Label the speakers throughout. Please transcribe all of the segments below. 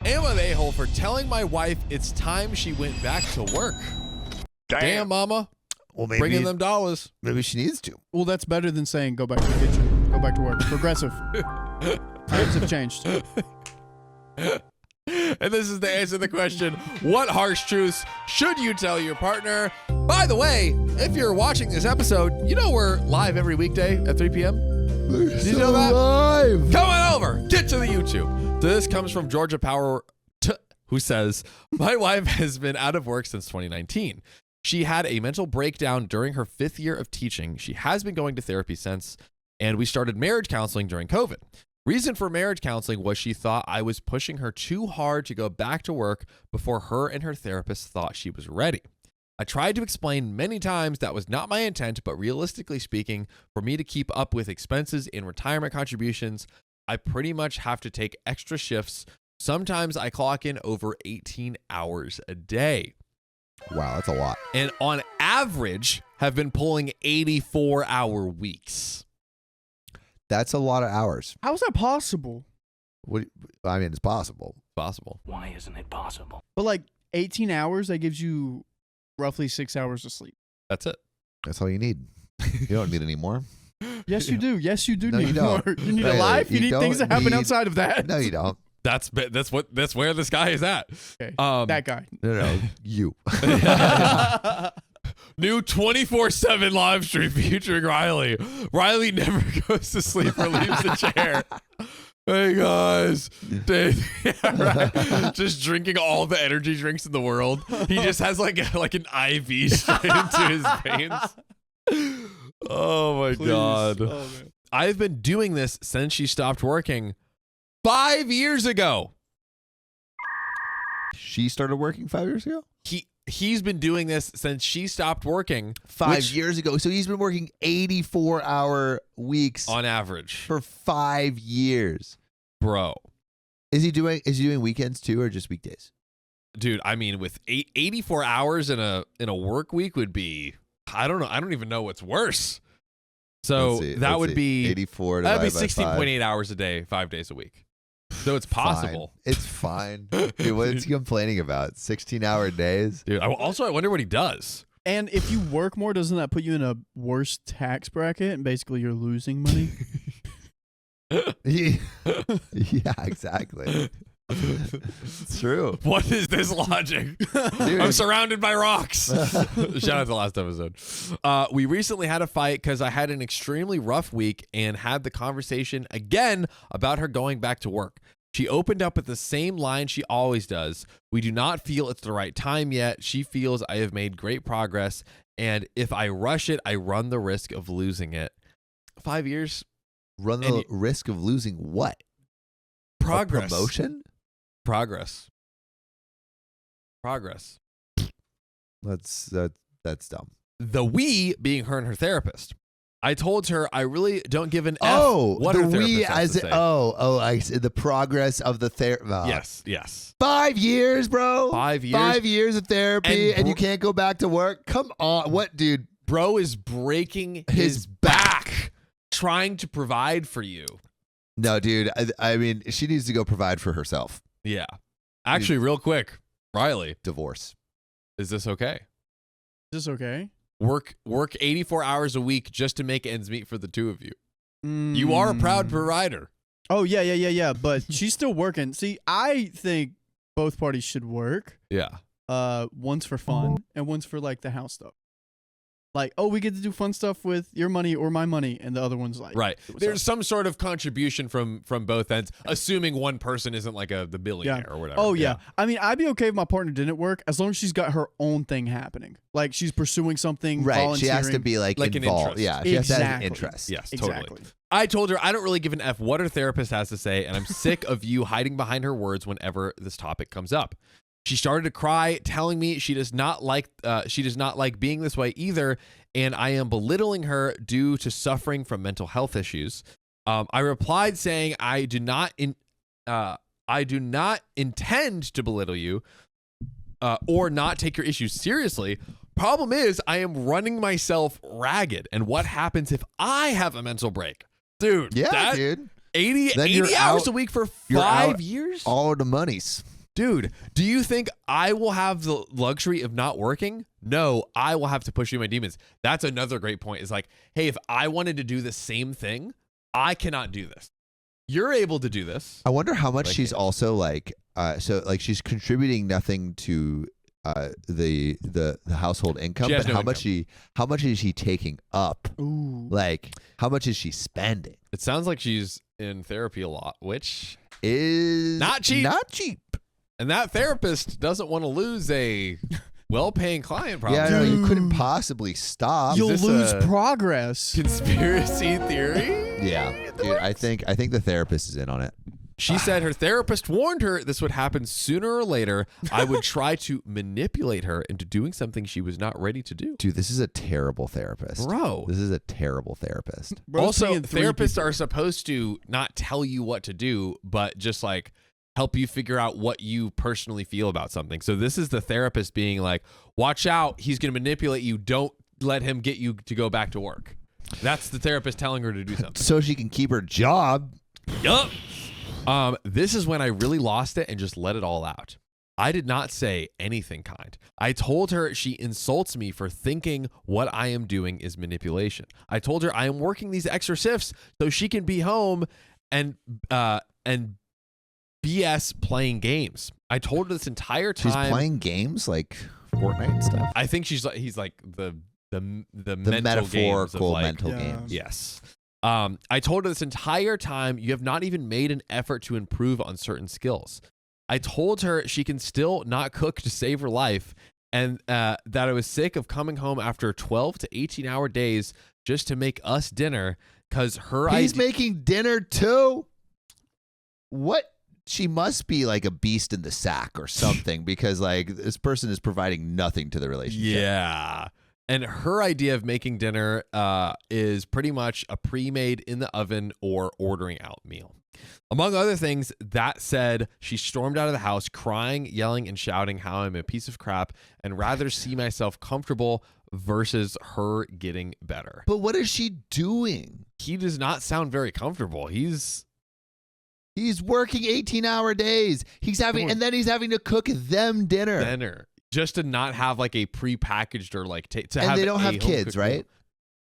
Speaker 1: am an a-hole for telling my wife it's time she went back to work. Damn, mama.
Speaker 2: Well, maybe
Speaker 1: Bringing them dollars.
Speaker 2: Maybe she needs to.
Speaker 3: Well, that's better than saying go back to the kitchen. Go back to work. Progressive. Times have changed.
Speaker 1: And this is the answer to the question, what harsh truths should you tell your partner? By the way, if you're watching this episode, you know we're live every weekday at 3 p.m. Did you know that?
Speaker 2: Live.
Speaker 1: Come on over. Get to the YouTube. This comes from Georgia Power, who says, my wife has been out of work since 2019. She had a mental breakdown during her 5th year of teaching. She has been going to therapy since, and we started marriage counseling during COVID. Reason for marriage counseling was she thought I was pushing her too hard to go back to work before her and her therapist thought she was ready. I tried to explain many times that was not my intent, but realistically speaking, for me to keep up with expenses and retirement contributions, I pretty much have to take extra shifts. Sometimes I clock in over 18 hours a day.
Speaker 2: Wow, that's a lot.
Speaker 1: And on average, have been pulling 84-hour weeks.
Speaker 2: That's a lot of hours.
Speaker 3: How is that possible?
Speaker 2: What? I mean, it's possible.
Speaker 1: Possible.
Speaker 4: Why isn't it possible?
Speaker 3: But like 18 hours, that gives you roughly 6 hours of sleep.
Speaker 1: That's it.
Speaker 2: That's all you need. You don't need any more.
Speaker 3: Yes, you do. Yes, you do
Speaker 2: No,
Speaker 3: need
Speaker 2: you don't.
Speaker 3: more. You need
Speaker 2: No,
Speaker 3: a life.
Speaker 2: you
Speaker 3: You need things that
Speaker 2: don't
Speaker 3: happen
Speaker 2: need-
Speaker 3: outside of that.
Speaker 2: No, you don't.
Speaker 1: That's where this guy is at.
Speaker 3: Okay.
Speaker 1: Um,
Speaker 3: That guy.
Speaker 2: No, you.
Speaker 1: New 24/7 live stream featuring Riley. Riley never goes to sleep or leaves the chair. Hey guys, Dave, yeah, right. Just drinking all the energy drinks in the world. He just has like an IV straight into his veins. Oh my God.
Speaker 3: Oh, man.
Speaker 1: I've been doing this since she stopped working 5 years ago.
Speaker 2: She started working 5 years ago?
Speaker 1: He's been doing this since she stopped working
Speaker 2: 5 years ago. So he's been working 84-hour weeks
Speaker 1: on average.
Speaker 2: for 5 years.
Speaker 1: Bro.
Speaker 2: Is he doing weekends too, or just weekdays?
Speaker 1: Dude, I mean, with 84 hours in a work week would be, I don't know. I don't even know what's worse. So that would be
Speaker 2: 84
Speaker 1: that'd be
Speaker 2: divided by
Speaker 1: 16.8 hours a day, 5 days a week. So it's
Speaker 2: Fine.
Speaker 1: possible.
Speaker 2: It's fine. Dude, what's he complaining about? 16-hour days?
Speaker 1: Dude, I wonder what he does.
Speaker 3: And if you work more, doesn't that put you in a worse tax bracket and basically you're losing money?
Speaker 2: Yeah, exactly. It's true.
Speaker 1: What is this logic?
Speaker 2: Dude.
Speaker 1: I'm surrounded by rocks. Shout out to the last episode. We recently had a fight because I had an extremely rough week and had the conversation again about her going back to work. She opened up with the same line she always does. We do not feel it's the right time yet. She feels I have made great progress, and if I rush it, I run the risk of losing it. 5 years.
Speaker 2: Run the risk of losing what?
Speaker 1: Progress.
Speaker 2: A promotion?
Speaker 1: Progress.
Speaker 2: That's dumb.
Speaker 1: The we being her and her therapist. I told her I really don't give an
Speaker 2: Oh,
Speaker 1: F what
Speaker 2: the
Speaker 1: her therapist
Speaker 2: we
Speaker 1: has
Speaker 2: as
Speaker 1: to
Speaker 2: it,
Speaker 1: say.
Speaker 2: I see the progress of the therapy.
Speaker 1: Yes.
Speaker 2: 5 years, bro.
Speaker 1: 5 years.
Speaker 2: 5 years of therapy, and you can't go back to work. Come on, what, dude?
Speaker 1: Bro is breaking his back trying to provide for you.
Speaker 2: No, dude. I mean, she needs to go provide for herself.
Speaker 1: Yeah. Actually, real quick, Riley,
Speaker 2: Divorce.
Speaker 1: is this okay?
Speaker 3: Is this okay?
Speaker 1: Work 84 hours a week just to make ends meet for the two of you. You are a proud provider.
Speaker 3: Oh, yeah. But she's still working. See, I think both parties should work.
Speaker 1: Yeah.
Speaker 3: One's for fun and one's for like the house stuff. Like, oh, we get to do fun stuff with your money or my money, and the other one's like,
Speaker 1: Right. There's some sort of contribution from both ends, assuming one person isn't like the billionaire or whatever.
Speaker 3: Oh, yeah. I mean, I'd be okay if my partner didn't work as long as she's got her own thing happening. Like, she's pursuing something,
Speaker 2: Right. She
Speaker 3: volunteering.
Speaker 2: has to be like
Speaker 1: an
Speaker 2: involved.
Speaker 1: interest.
Speaker 2: Yeah. She has to have an
Speaker 3: Exactly.
Speaker 2: interest.
Speaker 1: Yes,
Speaker 3: Exactly.
Speaker 1: totally. I told her I don't really give an F what her therapist has to say, and I'm sick of you hiding behind her words whenever this topic comes up. She started to cry, telling me she does not like being this way either, and I am belittling her due to suffering from mental health issues. I replied saying I do not intend to belittle you or not take your issues seriously. Problem is, I am running myself ragged, and what happens if I have a mental break? Dude,
Speaker 2: Yeah, dude. Then you're
Speaker 1: 80 hours
Speaker 2: out-
Speaker 1: a week for
Speaker 2: you're
Speaker 1: 5
Speaker 2: out
Speaker 1: years?
Speaker 2: all the monies.
Speaker 1: Dude, do you think I will have the luxury of not working? No, I will have to push through my demons. That's another great point. Is like, hey, if I wanted to do the same thing, I cannot do this. You're able to do this.
Speaker 2: I wonder how much
Speaker 1: But I
Speaker 2: she's
Speaker 1: can't.
Speaker 2: also like. So like she's contributing nothing to the household income,
Speaker 1: She has
Speaker 2: but
Speaker 1: no
Speaker 2: how much is she taking up?
Speaker 3: Ooh.
Speaker 2: Like how much is she spending?
Speaker 1: It sounds like she's in therapy a lot, which,
Speaker 2: Is
Speaker 1: Not cheap.
Speaker 2: Not cheap.
Speaker 1: and that therapist doesn't want to lose a well-paying client, probably.
Speaker 2: Yeah, no, you
Speaker 3: Dude.
Speaker 2: couldn't possibly stop.
Speaker 3: You'll
Speaker 1: this
Speaker 3: lose
Speaker 1: a-
Speaker 3: progress.
Speaker 1: Conspiracy theory?
Speaker 2: Yeah, dude, I think the therapist is in on it.
Speaker 1: She said her therapist warned her this would happen sooner or later. I would try to manipulate her into doing something she was not ready to do.
Speaker 2: Dude, this is a terrible therapist.
Speaker 1: Bro.
Speaker 2: This is a terrible therapist.
Speaker 3: Bro's
Speaker 1: Also,
Speaker 3: seeing 3
Speaker 1: therapists
Speaker 3: people.
Speaker 1: are supposed to not tell you what to do, but just like help you figure out what you personally feel about something. So this is the therapist being like, watch out, he's going to manipulate you. Don't let him get you to go back to work. That's the therapist telling her to do something.
Speaker 2: So she can keep her job.
Speaker 1: Yup. This is when I really lost it and just let it all out. I did not say anything kind. I told her she insults me for thinking what I am doing is manipulation. I told her I am working these extra shifts so she can be home and BS playing games. I told her this entire time.
Speaker 2: She's playing games like Fortnite and stuff.
Speaker 1: I think he's like the
Speaker 2: The
Speaker 1: mental
Speaker 2: metaphorical
Speaker 1: games of like,
Speaker 2: mental
Speaker 3: Yeah.
Speaker 2: games.
Speaker 1: Yes. I told her this entire time, you have not even made an effort to improve on certain skills. I told her she can still not cook to save her life and that I was sick of coming home after 12 to 18-hour days just to make us dinner because her
Speaker 2: He's making dinner too. What? She must be like a beast in the sack or something because like this person is providing nothing to the relationship.
Speaker 1: Yeah. And her idea of making dinner is pretty much a pre-made in the oven or ordering out meal. Among other things, that said, she stormed out of the house crying, yelling, and shouting how I'm a piece of crap and rather see myself comfortable versus her getting better.
Speaker 2: But what is she doing?
Speaker 1: He does not sound very comfortable. He's
Speaker 2: working 18-hour days. He's having to cook them dinner.
Speaker 1: Just to not have like a pre-packaged or like to
Speaker 2: And
Speaker 1: have
Speaker 2: they don't
Speaker 1: a
Speaker 2: have
Speaker 1: home
Speaker 2: kids,
Speaker 1: cooked
Speaker 2: right?
Speaker 1: meal.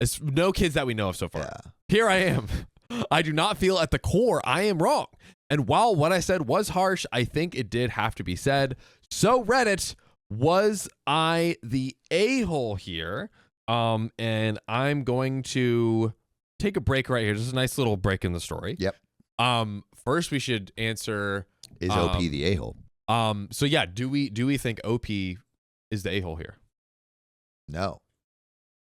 Speaker 1: It's no kids that we know of so far.
Speaker 2: Yeah.
Speaker 1: Here I am. I do not feel at the core I am wrong. And while what I said was harsh, I think it did have to be said. So Reddit, was I the a-hole here? And I'm going to take a break right here. Just a nice little break in the story.
Speaker 2: Yep.
Speaker 1: First we should answer
Speaker 2: Is OP the a-hole?
Speaker 1: so yeah, do we think OP is the a-hole here?
Speaker 2: No.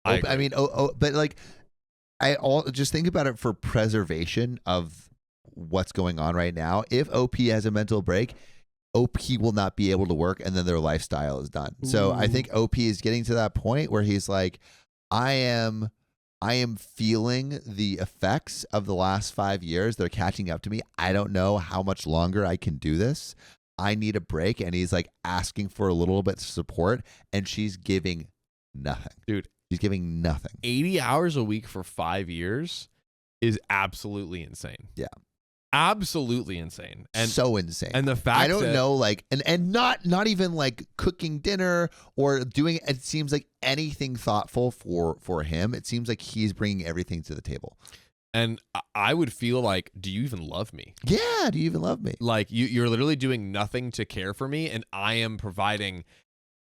Speaker 1: I
Speaker 2: I mean, but like, just think about it for preservation of what's going on right now. If OP has a mental break, OP will not be able to work, and then their lifestyle is done. So I think OP is getting to that point where he's like, I am feeling the effects of the last 5 years. They're catching up to me. I don't know how much longer I can do this. I need a break. And he's like asking for a little bit of support, and she's giving nothing.
Speaker 1: Dude,
Speaker 2: she's giving nothing.
Speaker 1: 80 hours a week for 5 years is absolutely insane.
Speaker 2: Yeah.
Speaker 1: Absolutely insane. And
Speaker 2: so insane.
Speaker 1: and the fact
Speaker 2: I don't
Speaker 1: that,
Speaker 2: know, like, and not even like cooking dinner or doing. It seems like anything thoughtful for him. It seems like he's bringing everything to the table.
Speaker 1: and I would feel like, do you even love me?
Speaker 2: Yeah. Do you even love me?
Speaker 1: Like you're literally doing nothing to care for me, and I am providing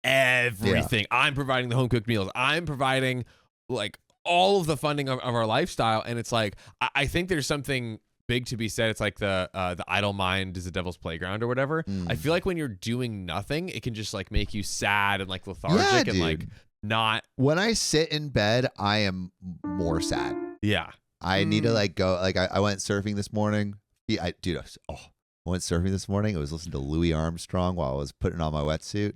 Speaker 1: everything. I'm providing the home cooked meals. I'm providing like all of the funding of our lifestyle. And it's like, I think there's something big to be said. It's like the idle mind is the devil's playground or whatever. I feel like when you're doing nothing, it can just like make you sad and like lethargic and like not.
Speaker 2: When I sit in bed, I am more sad.
Speaker 1: Yeah.
Speaker 2: I need to like go. Like I went surfing this morning. I went surfing this morning. I was listening to Louis Armstrong while I was putting on my wetsuit.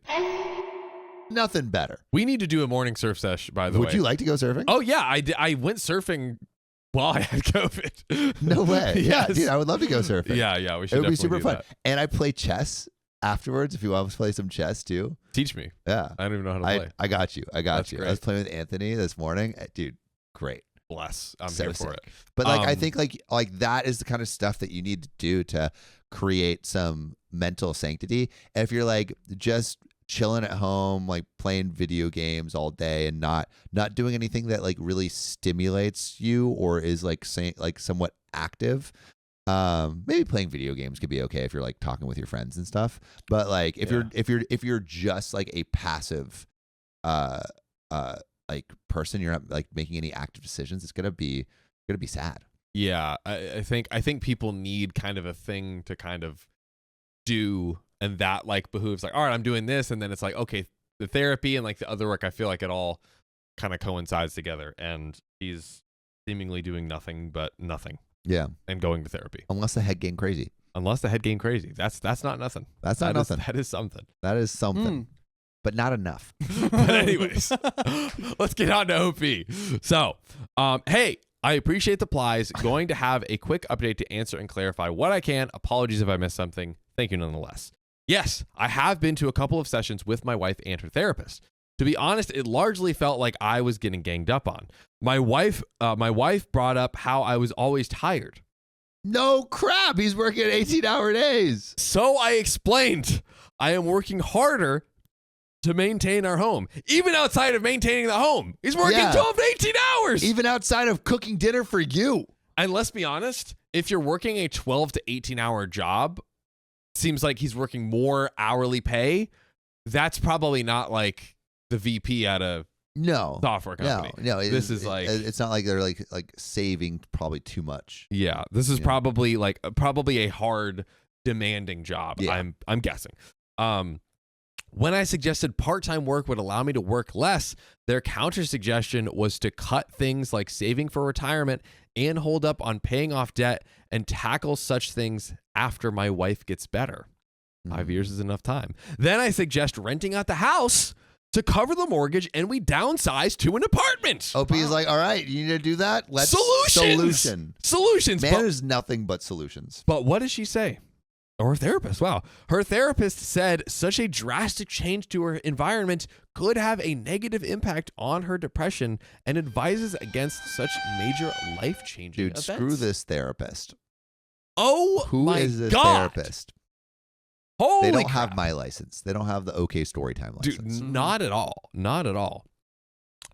Speaker 2: Nothing better.
Speaker 1: We need to do a morning surf sesh, by the way.
Speaker 2: Would you like to go surfing?
Speaker 1: Oh yeah, I went surfing while I had COVID.
Speaker 2: No way. Yeah,
Speaker 1: Yes.
Speaker 2: dude, I would love to go surfing.
Speaker 1: Yeah, we should.
Speaker 2: It would be
Speaker 1: definitely
Speaker 2: super
Speaker 1: do
Speaker 2: fun.
Speaker 1: that.
Speaker 2: And I play chess afterwards if you want to play some chess too.
Speaker 1: Teach me.
Speaker 2: Yeah.
Speaker 1: I don't even know how to play.
Speaker 2: I got you.
Speaker 1: That's
Speaker 2: I
Speaker 1: great.
Speaker 2: was playing with Anthony this morning. Dude, great.
Speaker 1: bless. I'm
Speaker 2: So
Speaker 1: here for
Speaker 2: sick.
Speaker 1: it.
Speaker 2: But like I think like that is the kind of stuff that you need to do to create some mental sanctity. And if you're like just chilling at home, like playing video games all day and not doing anything that like really stimulates you or is like somewhat active, maybe playing video games could be okay if you're like talking with your friends and stuff. But like if you're just like a passive like person, you're not like making any active decisions, it's gonna be sad.
Speaker 1: Yeah, I think people need kind of a thing to kind of do, and that like behooves like, all right, I'm doing this, and then it's like, okay, the therapy and like the other work, I feel like it all kind of coincides together, and he's seemingly doing nothing but nothing.
Speaker 2: Yeah,
Speaker 1: and going to therapy
Speaker 2: unless the head game crazy.
Speaker 1: That's not nothing.
Speaker 2: That's not nothing.
Speaker 1: That is something.
Speaker 2: That is something. But not enough.
Speaker 1: But anyways, let's get on to OP. So, hey, I appreciate the plies. Going to have a quick update to answer and clarify what I can. Apologies if I missed something. Thank you nonetheless. Yes, I have been to a couple of sessions with my wife and her therapist. To be honest, it largely felt like I was getting ganged up on. My wife brought up how I was always tired.
Speaker 2: No crap, he's working 18-hour days.
Speaker 1: So I explained, I am working harder to maintain our home. Even outside of maintaining the home, he's working 12 to 18 hours.
Speaker 2: Even outside of cooking dinner for you.
Speaker 1: And let's be honest, if you're working a 12 to 18 hour job, seems like he's working more hourly pay. That's probably not like the VP at a software company.
Speaker 2: No,
Speaker 1: this is like,
Speaker 2: it's not like they're like saving probably too much.
Speaker 1: Yeah, this is probably a hard, demanding job.
Speaker 2: Yeah.
Speaker 1: I'm guessing. When I suggested part-time work would allow me to work less, their counter suggestion was to cut things like saving for retirement and hold up on paying off debt and tackle such things after my wife gets better. 5 years is enough time. Then I suggest renting out the house to cover the mortgage, and we downsize to an apartment.
Speaker 2: OP is like, all right, you need to do that? Let's
Speaker 1: Solutions.
Speaker 2: Man, there's nothing but solutions.
Speaker 1: But what does she say? Or her therapist. Wow. Her therapist said such a drastic change to her environment could have a negative impact on her depression and advises against such major life-changing events.
Speaker 2: Screw this therapist.
Speaker 1: Oh,
Speaker 2: Who is this
Speaker 1: God.
Speaker 2: therapist?
Speaker 1: Holy
Speaker 2: They don't
Speaker 1: crap.
Speaker 2: have my license. They don't have the OK Storytime license.
Speaker 1: Dude, not at all. Not at all.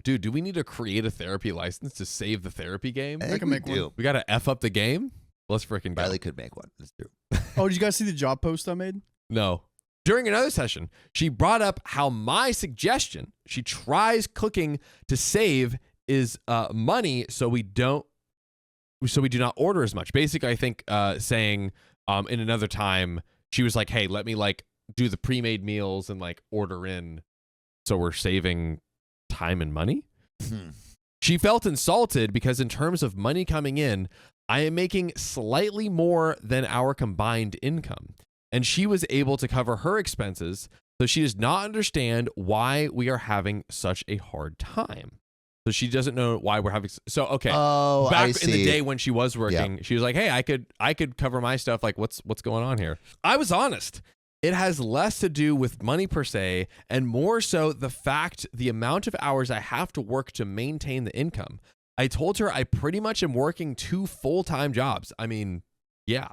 Speaker 1: Dude, do we need to create a therapy license to save the therapy game?
Speaker 2: I can make one.
Speaker 1: We got to F up the game? Let's freaking go.
Speaker 2: Riley could make one. Let's do.
Speaker 3: Oh, did you guys see the job post I made?
Speaker 1: No. During another session, she brought up how my suggestion, she tries cooking to save, is money so we do not order as much. Basically, I think saying in another time, she was like, hey, let me like do the pre-made meals and like order in so we're saving time and money. She felt insulted because in terms of money coming in, I am making slightly more than our combined income, and she was able to cover her expenses, so she does not understand why we are having such a hard time. So she doesn't know why we're having. So okay, back in the day when she was working, she was like, "Hey, I could cover my stuff. Like, what's going on here?" I was honest. It has less to do with money per se, and more so the amount of hours I have to work to maintain the income. I told her I pretty much am working 2 full-time jobs. I mean, yeah.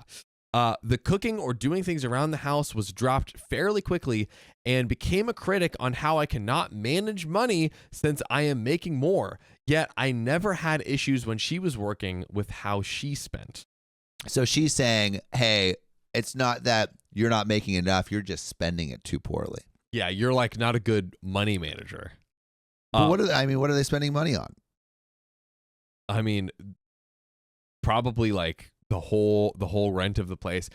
Speaker 1: The cooking or doing things around the house was dropped fairly quickly and became a critic on how I cannot manage money since I am making more. Yet I never had issues when she was working with how she spent.
Speaker 2: So she's saying, hey, it's not that you're not making enough. You're just spending it too poorly.
Speaker 1: Yeah, you're like not a good money manager.
Speaker 2: But what are they spending money on?
Speaker 1: I mean, probably like the whole rent of the place.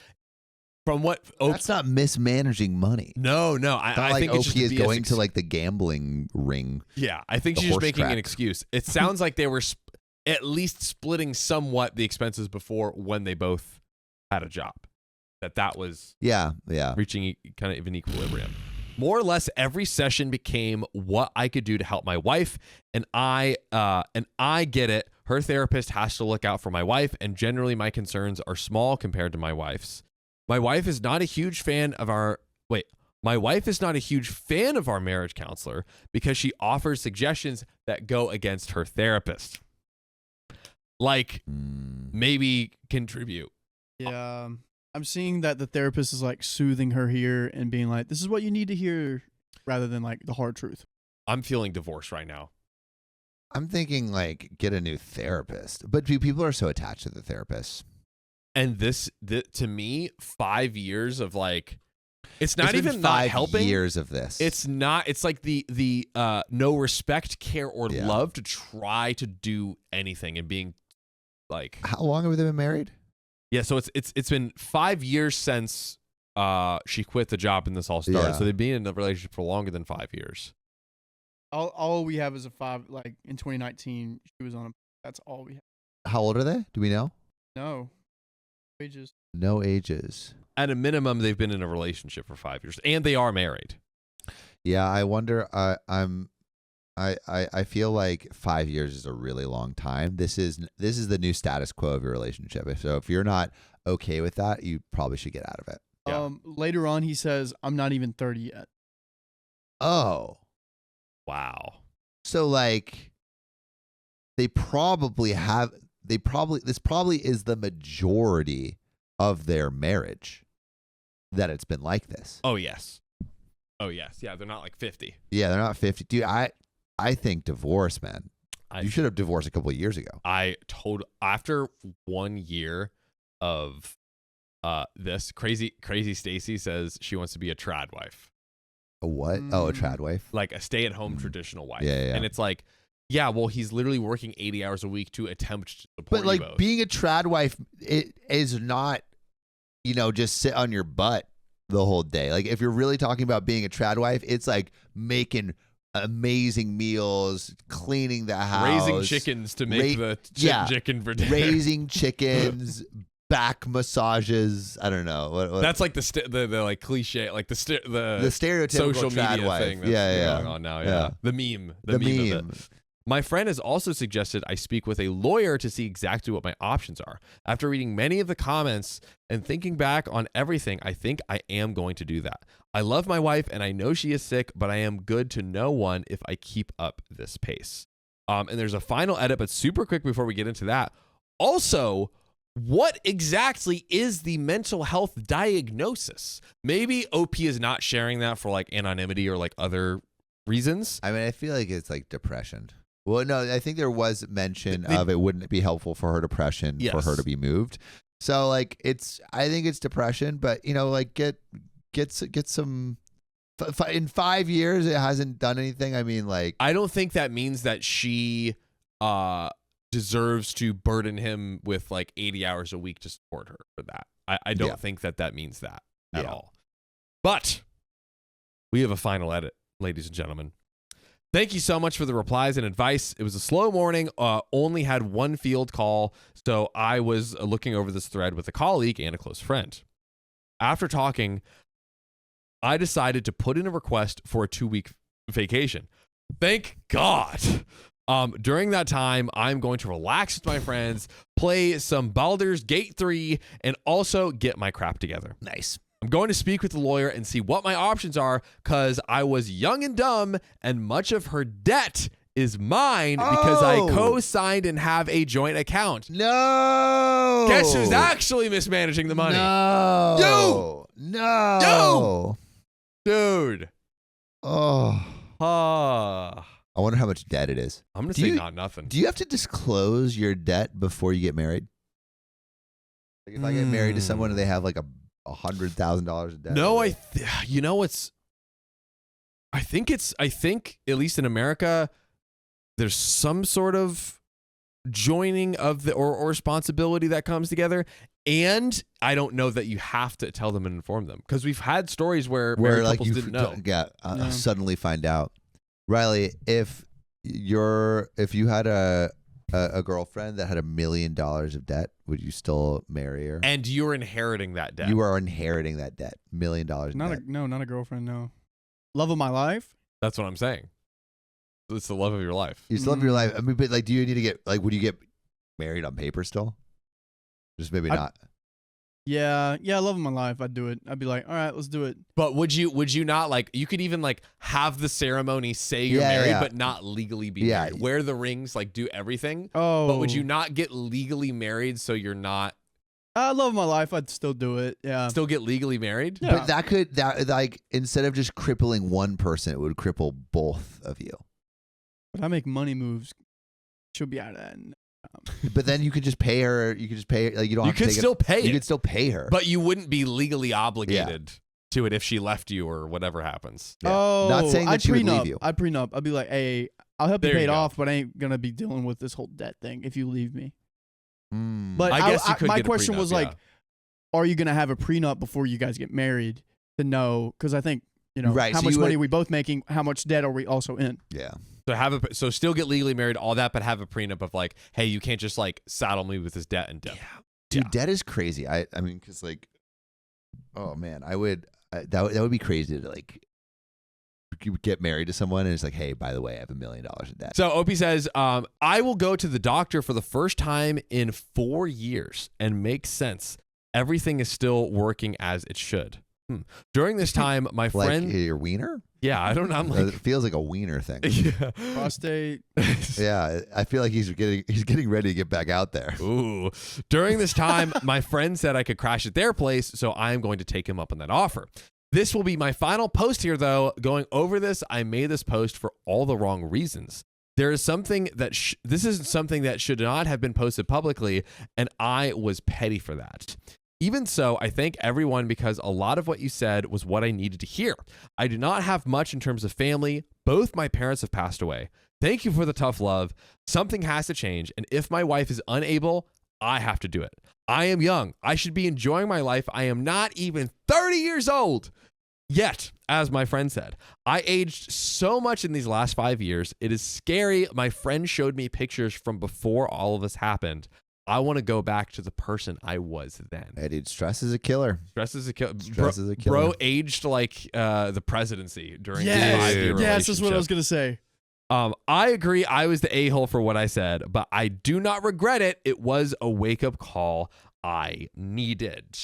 Speaker 1: From what
Speaker 2: that's not mismanaging money.
Speaker 1: No, I think
Speaker 2: OP
Speaker 1: it's just
Speaker 2: is going to like the gambling ring.
Speaker 1: Yeah, I think she's just making an excuse. It sounds like they were at least splitting somewhat the expenses before when they both had a job. That was reaching kind of an equilibrium. More or less every session became what I could do to help my wife, and I get it. Her therapist has to look out for my wife, and generally my concerns are small compared to my wife's. My wife is not a huge fan of our marriage counselor because she offers suggestions that go against her therapist. like maybe contribute.
Speaker 3: Yeah. I'm seeing that the therapist is like soothing her here and being like, this is what you need to hear, rather than like the hard truth.
Speaker 1: I'm feeling divorced right now.
Speaker 2: I'm thinking like get a new therapist, but people are so attached to the therapist.
Speaker 1: And this to me, 5 years of like, it's not
Speaker 2: It's been
Speaker 1: even not
Speaker 2: 5
Speaker 1: helping.
Speaker 2: years of this.
Speaker 1: It's not. It's like the no respect, care, or
Speaker 2: Yeah.
Speaker 1: love to try to do anything and being like.
Speaker 2: How long have they been married?
Speaker 1: Yeah, so it's been 5 years since she quit the job and this all started.
Speaker 2: Yeah.
Speaker 1: So they've been in a relationship for longer than 5 years.
Speaker 3: All we have is a 5. Like in 2019, she was on a. That's all we have.
Speaker 2: How old are they? Do we know?
Speaker 3: No. Wages.
Speaker 2: No ages.
Speaker 1: At a minimum, they've been in a relationship for 5 years, and they are married.
Speaker 2: Yeah, I wonder. I feel like 5 years is a really long time. This is the new status quo of your relationship. So if you're not okay with that, you probably should get out of it.
Speaker 1: Yeah.
Speaker 3: Later on, he says, "I'm not even 30 yet."
Speaker 2: Oh,
Speaker 1: Wow.
Speaker 2: so like this probably is the majority of their marriage that it's been like this.
Speaker 1: Oh yes. Oh yes. Yeah, they're not like 50.
Speaker 2: Yeah, they're not 50. Dude, I think divorce, man. You should have divorced a couple of years ago.
Speaker 1: After 1 year of this crazy Stacy says she wants to be a trad wife.
Speaker 2: A what? Oh, a trad wife?
Speaker 1: Like a stay-at-home traditional wife.
Speaker 2: Yeah, yeah.
Speaker 1: And it's like, yeah, well, he's literally working 80 hours a week to attempt to support
Speaker 2: But like
Speaker 1: you both.
Speaker 2: being a trad wife, it is not, just sit on your butt the whole day. Like if you're really talking about being a trad wife, it's like making amazing meals, cleaning the house,
Speaker 1: raising chickens to make the chicken for dinner.
Speaker 2: raising chickens, back massages. I don't know. What
Speaker 1: That's like the like cliche, like the
Speaker 2: stereotypical
Speaker 1: social
Speaker 2: trad
Speaker 1: media
Speaker 2: wife.
Speaker 1: thing that's going on now. Yeah. The meme. The meme of it. My friend has also suggested I speak with a lawyer to see exactly what my options are. After reading many of the comments and thinking back on everything, I think I am going to do that. I love my wife and I know she is sick, but I am good to no one if I keep up this pace. And there's a final edit, but super quick before we get into that. Also, what exactly is the mental health diagnosis? Maybe OP is not sharing that for like anonymity or like other reasons.
Speaker 2: I mean, I feel like it's like depression. Well, no, I think there was mention of it wouldn't be helpful for her depression for her to be moved. So like I think it's depression, but like get some. In 5 years, it hasn't done anything. I mean, like
Speaker 1: I don't think that means that she deserves to burden him with like 80 hours a week to support her for that. I don't think that means that at all. But we have a final edit, ladies and gentlemen. Thank you so much for the replies and advice. It was a slow morning, only had one field call, so I was looking over this thread with a colleague and a close friend. After talking, I decided to put in a request for a 2-week vacation. Thank God. During that time, I'm going to relax with my friends, play some Baldur's Gate 3, and also get my crap together.
Speaker 2: nice.
Speaker 1: I'm going to speak with the lawyer and see what my options are because I was young and dumb and much of her debt is mine because I co-signed and have a joint account.
Speaker 2: No.
Speaker 1: Guess who's actually mismanaging the money?
Speaker 2: No. No.
Speaker 1: Dude.
Speaker 2: Oh.
Speaker 1: I
Speaker 2: wonder how much debt it is.
Speaker 1: I'm going to say not nothing.
Speaker 2: Do you have to disclose your debt before you get married? Like if I get married to someone and they have like $100,000 of debt.
Speaker 1: No, I think at least in America, there's some sort of joining of the or responsibility that comes together. And I don't know that you have to tell them and inform them because we've had stories where like couples didn't know.
Speaker 2: Suddenly find out. Riley, if you had a girlfriend that had $1 million of debt, would you still marry her?
Speaker 1: And you're inheriting that debt.
Speaker 2: You are inheriting that debt. $1 million debt.
Speaker 3: Not a girlfriend. No, love of my life.
Speaker 1: That's what I'm saying. It's the love of your life.
Speaker 2: You still love your life. I mean, but like, do you need to get like? Would you get married on paper still? Just maybe not.
Speaker 3: Yeah, love of my life. I'd do it. I'd be like, all right, let's do it.
Speaker 1: But would you not like? You could even like have the ceremony, say you're married, but not legally be married. Wear the rings, like do everything.
Speaker 3: Oh,
Speaker 1: but would you not get legally married so you're not?
Speaker 3: I love my life. I'd still do it. Yeah.
Speaker 1: Still get legally married?
Speaker 3: Yeah.
Speaker 2: But that like instead of just crippling one person, it would cripple both of you.
Speaker 3: But I make money moves. She'll be out of that.
Speaker 2: But then you could just pay her. You could just pay her. Like you don't.
Speaker 1: You
Speaker 2: have to
Speaker 1: could
Speaker 2: take
Speaker 1: still
Speaker 2: it.
Speaker 1: pay.
Speaker 2: You
Speaker 1: it,
Speaker 2: could still pay her.
Speaker 1: but you wouldn't be legally obligated to it if she left you or whatever happens.
Speaker 2: Yeah.
Speaker 3: Oh,
Speaker 2: Not saying that
Speaker 3: I'd
Speaker 2: she would
Speaker 3: prenup.
Speaker 2: leave you.
Speaker 3: I'd prenup. I'd be like, hey, I'll help you
Speaker 1: There
Speaker 3: pay
Speaker 1: you
Speaker 3: it
Speaker 1: go.
Speaker 3: off, but I ain't gonna be dealing with this whole debt thing if you leave me.
Speaker 2: Mm.
Speaker 3: But
Speaker 1: I guess you could
Speaker 3: my
Speaker 1: get a
Speaker 3: question
Speaker 1: prenup,
Speaker 3: was like, are you gonna have a prenup before you guys get married to know? Because I think
Speaker 2: Right,
Speaker 3: how
Speaker 2: so
Speaker 3: much
Speaker 2: you
Speaker 3: money
Speaker 2: would-
Speaker 3: are we both making? How much debt are we also in?
Speaker 2: Yeah.
Speaker 1: so still get legally married, all that, but have a prenup of like, hey, you can't just like saddle me with this debt and debt.
Speaker 2: Dude, debt is crazy. I mean, because like, oh man, I would that would be crazy to like you would get married to someone and it's like, hey, by the way, I have $1 million in debt.
Speaker 1: So Opie says, I will go to the doctor for the first time in 4 years and make sense. Everything is still working as it should. During this time, my
Speaker 2: Like
Speaker 1: friend,
Speaker 2: your wiener?
Speaker 1: yeah, I don't know. I'm
Speaker 2: It
Speaker 1: like,
Speaker 2: feels like a wiener thing.
Speaker 1: yeah.
Speaker 3: Prostate.
Speaker 2: Yeah, I feel like he's getting ready to get back out there.
Speaker 1: Ooh. During this time, my friend said I could crash at their place, so I am going to take him up on that offer. This will be my final post here, though. Going over this, I made this post for all the wrong reasons. There is something that this is something that should not have been posted publicly, and I was petty for that. Even so, I thank everyone because a lot of what you said was what I needed to hear. I do not have much in terms of family. Both my parents have passed away. Thank you for the tough love. Something has to change, and if my wife is unable, I have to do it. I am young. I should be enjoying my life. I am not even 30 years old. Yet, as my friend said, I aged so much in these last 5 years. It is scary. My friend showed me pictures from before all of this happened. I want to go back to the person I was then.
Speaker 2: Hey, dude, stress is a killer.
Speaker 1: Stress is a killer.
Speaker 2: Stress is a killer.
Speaker 1: Bro aged like the presidency during
Speaker 3: Yes,
Speaker 1: the 5-year relationship.
Speaker 3: yes, that's what I was gonna say.
Speaker 1: I agree. I was the a-hole for what I said, but I do not regret it. It was a wake-up call I needed.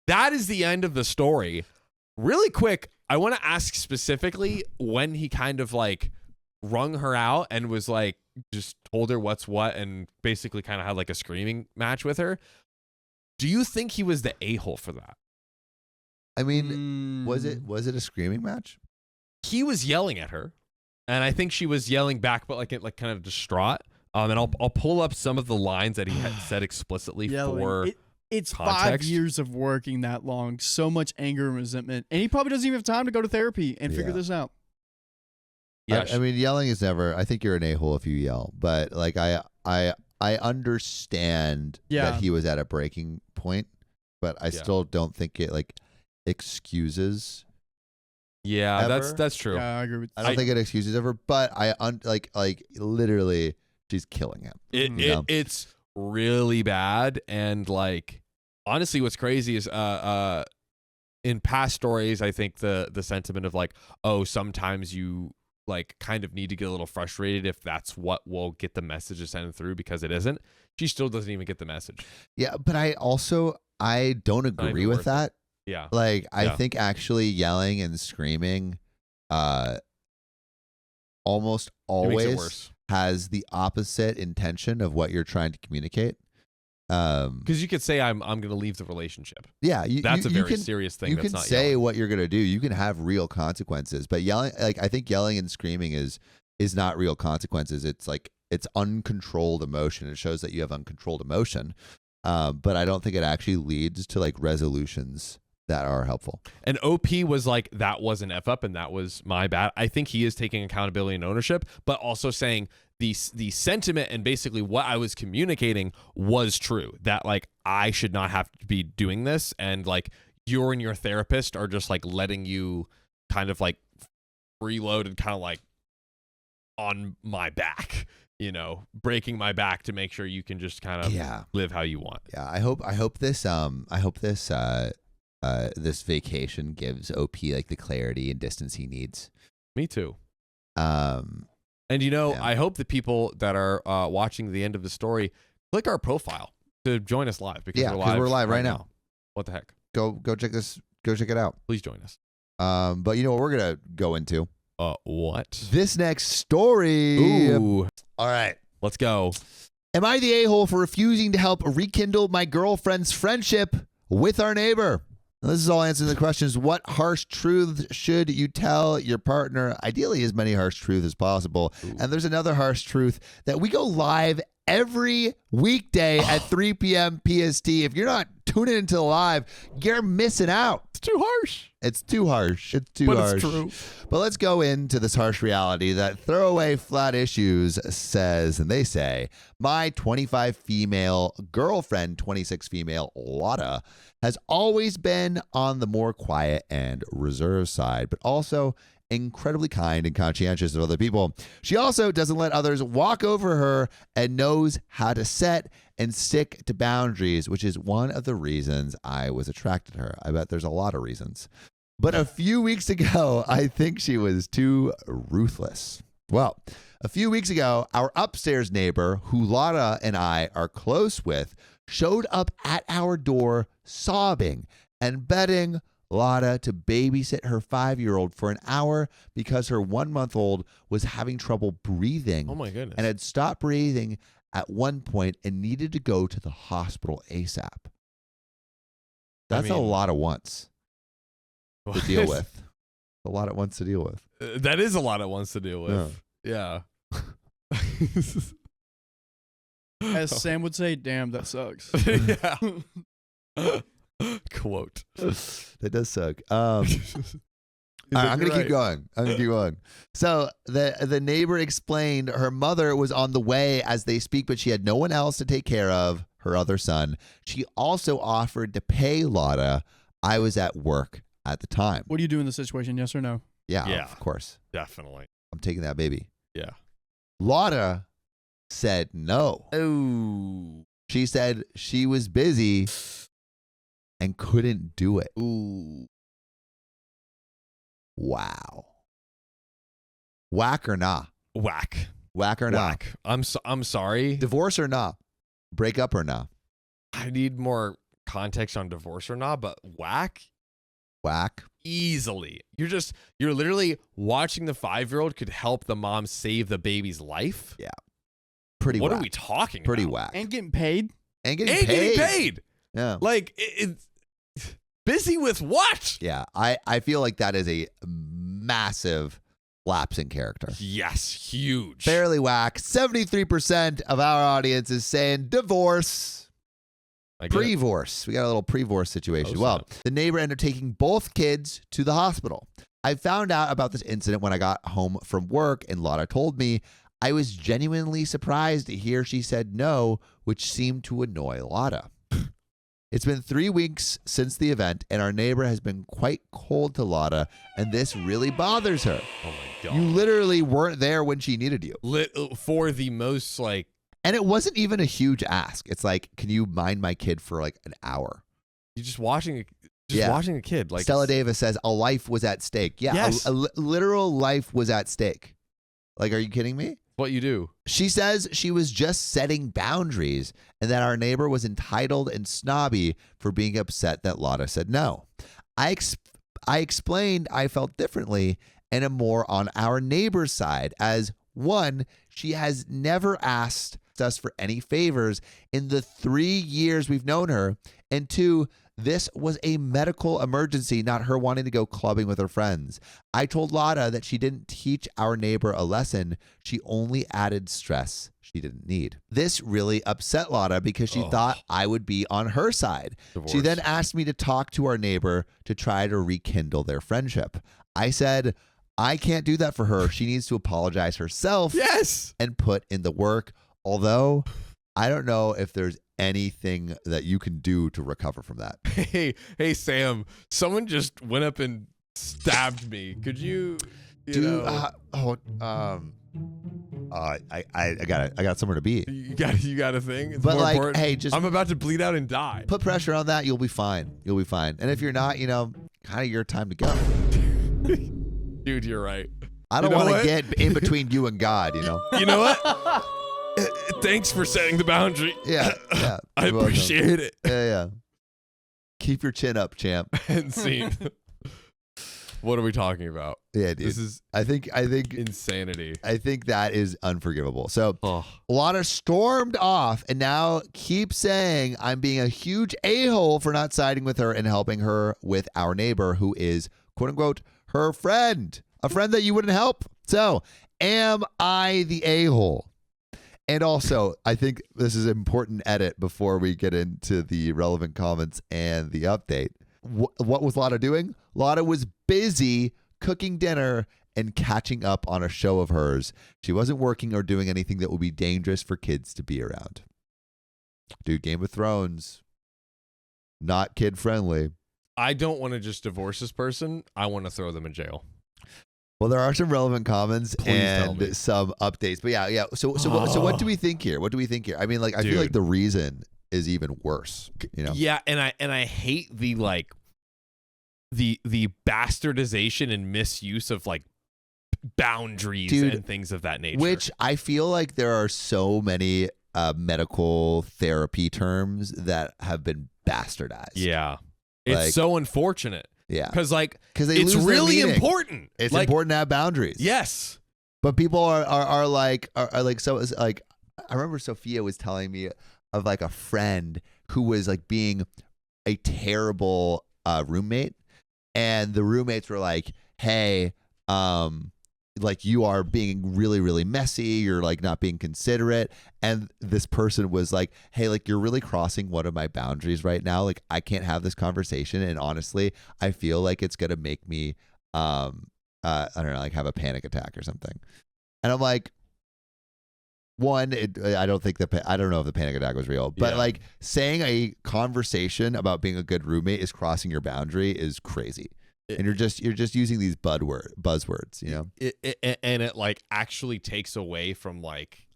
Speaker 1: That is the end of the story. Really quick, I want to ask specifically when he kind of like wrung her out and was like, just told her what's what and basically kind of had like a screaming match with her. Do you think he was the a-hole for that?
Speaker 2: I mean, was it a screaming match?
Speaker 1: He was yelling at her, and I think she was yelling back, but like kind of distraught. And I'll pull up some of the lines that he had said explicitly for
Speaker 3: It's
Speaker 1: context.
Speaker 3: 5 years of working that long, so much anger and resentment, and he probably doesn't even have time to go to therapy and figure this out.
Speaker 1: Yeah,
Speaker 2: I mean, yelling is never. I think you're an a-hole if you yell, but like I understand that he was at a breaking point, but I still don't think it like excuses.
Speaker 1: Yeah,
Speaker 2: ever.
Speaker 1: that's true.
Speaker 3: Yeah, I agree with
Speaker 2: I don't think it excuses ever, but like literally, she's killing him.
Speaker 1: It's really bad, and like honestly, what's crazy is in past stories, I think the sentiment of like, oh, sometimes you like kind of need to get a little frustrated if that's what will get the message to send through, because it isn't. She still doesn't even get the message.
Speaker 2: Yeah, but I don't agree with that.
Speaker 1: Yeah.
Speaker 2: Like I think actually yelling and screaming almost always has the opposite intention of what you're trying to communicate.
Speaker 1: Because you could say I'm going to leave the relationship.
Speaker 2: Yeah,
Speaker 1: that's a very serious thing.
Speaker 2: You
Speaker 1: that's
Speaker 2: can
Speaker 1: not
Speaker 2: say
Speaker 1: yelling.
Speaker 2: what you're gonna do. You can have real consequences, but yelling, like I think yelling and screaming is not real consequences. It's like it's uncontrolled emotion. It shows that you have uncontrolled emotion, but I don't think it actually leads to like resolutions that are helpful.
Speaker 1: And OP was like, that was an F up and that was my bad. I think he is taking accountability and ownership, but also saying the sentiment and basically what I was communicating was true. That like I should not have to be doing this, and like you and your therapist are just like letting you kind of like freeload and kind of like on my back, you know, breaking my back to make sure you can just kind of live how you want.
Speaker 2: Yeah, I hope this this vacation gives OP like the clarity and distance he needs.
Speaker 1: Me too. And you know, I hope the people that are watching the end of the story click our profile to join us live, because we're live
Speaker 2: right now.
Speaker 1: What the heck?
Speaker 2: Go check this. Go check it out.
Speaker 1: Please join us.
Speaker 2: But you know what we're gonna go into?
Speaker 1: What?
Speaker 2: This next story.
Speaker 1: Ooh.
Speaker 2: All right.
Speaker 1: Let's go.
Speaker 2: Am I the a-hole for refusing to help rekindle my girlfriend's friendship with our neighbor? Now, this is all answering the questions. What harsh truths should you tell your partner? Ideally, as many harsh truths as possible.
Speaker 1: Ooh.
Speaker 2: And there's another harsh truth that we go live every weekday at 3 p.m. PST. If you're not tuning into the live, you're missing out.
Speaker 1: It's too harsh.
Speaker 2: It's too harsh. It's too
Speaker 1: But
Speaker 2: harsh.
Speaker 1: it's true.
Speaker 2: But let's go into this harsh reality that Throwaway Flat Issues says, and they say, my 25 female girlfriend, 26 female Lotta, has always been on the more quiet and reserved side, but also incredibly kind and conscientious of other people. She also doesn't let others walk over her and knows how to set and stick to boundaries, which is one of the reasons I was attracted to her. I bet there's a lot of reasons. But a few weeks ago, I think she was too ruthless. Well, a few weeks ago, our upstairs neighbor, who Lotta and I are close with, showed up at our door sobbing and begging Lotta to babysit her 5-year-old for an hour because her 1-month-old was having trouble breathing.
Speaker 1: Oh my goodness.
Speaker 2: And had stopped breathing at one point and needed to go to the hospital ASAP. That's a lot at once to deal with. A lot at once to deal with.
Speaker 1: That is a lot at once to deal with. Yeah.
Speaker 3: As Sam would say, damn, that sucks.
Speaker 1: Yeah. Quote.
Speaker 2: That does suck. I'm going to keep going. So the neighbor explained her mother was on the way as they speak, but she had no one else to take care of her other son. She also offered to pay Lotta. I was at work at the time.
Speaker 3: What do you do in this situation? Yes or no?
Speaker 2: Yeah,
Speaker 1: Yeah.
Speaker 2: of course.
Speaker 1: Definitely.
Speaker 2: I'm taking that baby.
Speaker 1: Yeah.
Speaker 2: Lotta said no.
Speaker 1: Oh.
Speaker 2: She said she was busy and couldn't do it.
Speaker 1: Ooh.
Speaker 2: Wow. Whack or nah?
Speaker 1: Whack.
Speaker 2: Whack or nah?
Speaker 1: Whack. I'm sorry.
Speaker 2: Divorce or nah? Break up or nah?
Speaker 1: I need more context on divorce or not, but whack.
Speaker 2: Whack.
Speaker 1: Easily. You're literally watching the 5-year-old could help the mom save the baby's life.
Speaker 2: Yeah. Pretty
Speaker 1: What
Speaker 2: whack.
Speaker 1: are we talking
Speaker 2: Pretty
Speaker 1: about?
Speaker 2: whack.
Speaker 3: And getting paid?
Speaker 2: And getting
Speaker 1: And
Speaker 2: paid.
Speaker 1: getting paid.
Speaker 2: Yeah.
Speaker 1: Like, it's busy with what?
Speaker 2: Yeah. I feel like that is a massive lapse in character.
Speaker 1: Yes, huge.
Speaker 2: Fairly whack. 73% of our audience is saying divorce.
Speaker 1: I get it.
Speaker 2: Pre-divorce. We got a little pre-divorce situation.
Speaker 1: Oh,
Speaker 2: Well,
Speaker 1: snap.
Speaker 2: the neighbor ended up taking both kids to the hospital. I found out about this incident when I got home from work, and Lotta told me. I was genuinely surprised to hear she said no, which seemed to annoy Lotta. It's been 3 weeks since the event, and our neighbor has been quite cold to Lotta, and this really bothers her.
Speaker 1: Oh my God.
Speaker 2: You literally weren't there when she needed you.
Speaker 1: For the most, like,
Speaker 2: And it wasn't even a huge ask. It's like, can you mind my kid for like an hour?
Speaker 1: you're just watching
Speaker 2: Yeah.
Speaker 1: watching a kid. Like,
Speaker 2: Stella Davis says a life was at stake. Yeah,
Speaker 1: Yes.
Speaker 2: a literal life was at stake. Like, are you kidding me?
Speaker 1: what you do.
Speaker 2: She says she was just setting boundaries and that our neighbor was entitled and snobby for being upset that Lotta said no. I explained I felt differently and am more on our neighbor's side as, one, she has never asked us for any favors in the 3 years we've known her, and two, this was a medical emergency, not her wanting to go clubbing with her friends. I told Lotta that she didn't teach our neighbor a lesson. She only added stress she didn't need. This really upset Lotta because she thought I would be on her side.
Speaker 1: Divorce.
Speaker 2: She then asked me to talk to our neighbor to try to rekindle their friendship. I said, I can't do that for her. She needs to apologize herself
Speaker 1: Yes.
Speaker 2: and put in the work. Although I don't know if there's anything that you can do to recover from that.
Speaker 1: Hey, Sam. Someone just went up and stabbed me. Could you
Speaker 2: Dude,
Speaker 1: know,
Speaker 2: I got somewhere to be.
Speaker 1: you got a thing? It's
Speaker 2: But
Speaker 1: more
Speaker 2: like,
Speaker 1: important.
Speaker 2: hey, just
Speaker 1: I'm about to bleed out and die.
Speaker 2: put pressure on that. You'll be fine. You'll be fine. And if you're not, kind of your time to go.
Speaker 1: Dude, you're right.
Speaker 2: I don't
Speaker 1: You know
Speaker 2: want to
Speaker 1: what?
Speaker 2: get in between you and God.
Speaker 1: You know what? Thanks for setting the boundary.
Speaker 2: Yeah.
Speaker 1: I
Speaker 2: You're welcome.
Speaker 1: appreciate it.
Speaker 2: Yeah. Keep your chin up, champ.
Speaker 1: And scene. What are we talking about?
Speaker 2: Yeah, dude.
Speaker 1: This is
Speaker 2: I think
Speaker 1: insanity.
Speaker 2: I think that is unforgivable. So
Speaker 1: Oh.
Speaker 2: Lana stormed off and now keeps saying I'm being a huge a-hole for not siding with her and helping her with our neighbor who is, quote unquote, her friend. A friend that you wouldn't help. So am I the a-hole? And also, I think this is an important edit before we get into the relevant comments and the update. What was Lana doing? Lana was busy cooking dinner and catching up on a show of hers. She wasn't working or doing anything that would be dangerous for kids to be around. Dude, Game of Thrones, not kid friendly.
Speaker 1: I don't want to just divorce this person. I want to throw them in jail.
Speaker 2: Well, there are some relevant comments
Speaker 1: Please tell me.
Speaker 2: and some updates. But yeah. So what do we think here? What do we think here? I mean, like, I feel
Speaker 1: Dude.
Speaker 2: like the reason is even worse. You know?
Speaker 1: Yeah, and I hate the like the bastardization and misuse of like boundaries
Speaker 2: Dude,
Speaker 1: and things of that nature.
Speaker 2: Which I feel like there are so many medical therapy terms that have been bastardized.
Speaker 1: yeah, it's
Speaker 2: Like-
Speaker 1: so unfortunate.
Speaker 2: Yeah.
Speaker 1: Because like
Speaker 2: Because
Speaker 1: it's really important.
Speaker 2: It's
Speaker 1: like,
Speaker 2: important to have boundaries.
Speaker 1: Yes.
Speaker 2: But people are like so it's like I remember Sophia was telling me of like a friend who was like being a terrible roommate, and the roommates were like, "Hey, like you are being really, really messy. You're like not being considerate." And this person was like, "Hey, like you're really crossing one of my boundaries right now. Like I can't have this conversation. And honestly, I feel like it's gonna make me, I don't know, like have a panic attack or something." And I'm like, one, I don't know if the panic attack was real, but
Speaker 1: Yeah.
Speaker 2: like saying a conversation about being a good roommate is crossing your boundary is crazy. And you're just using these buzzwords, you know?
Speaker 1: And it like actually takes away from like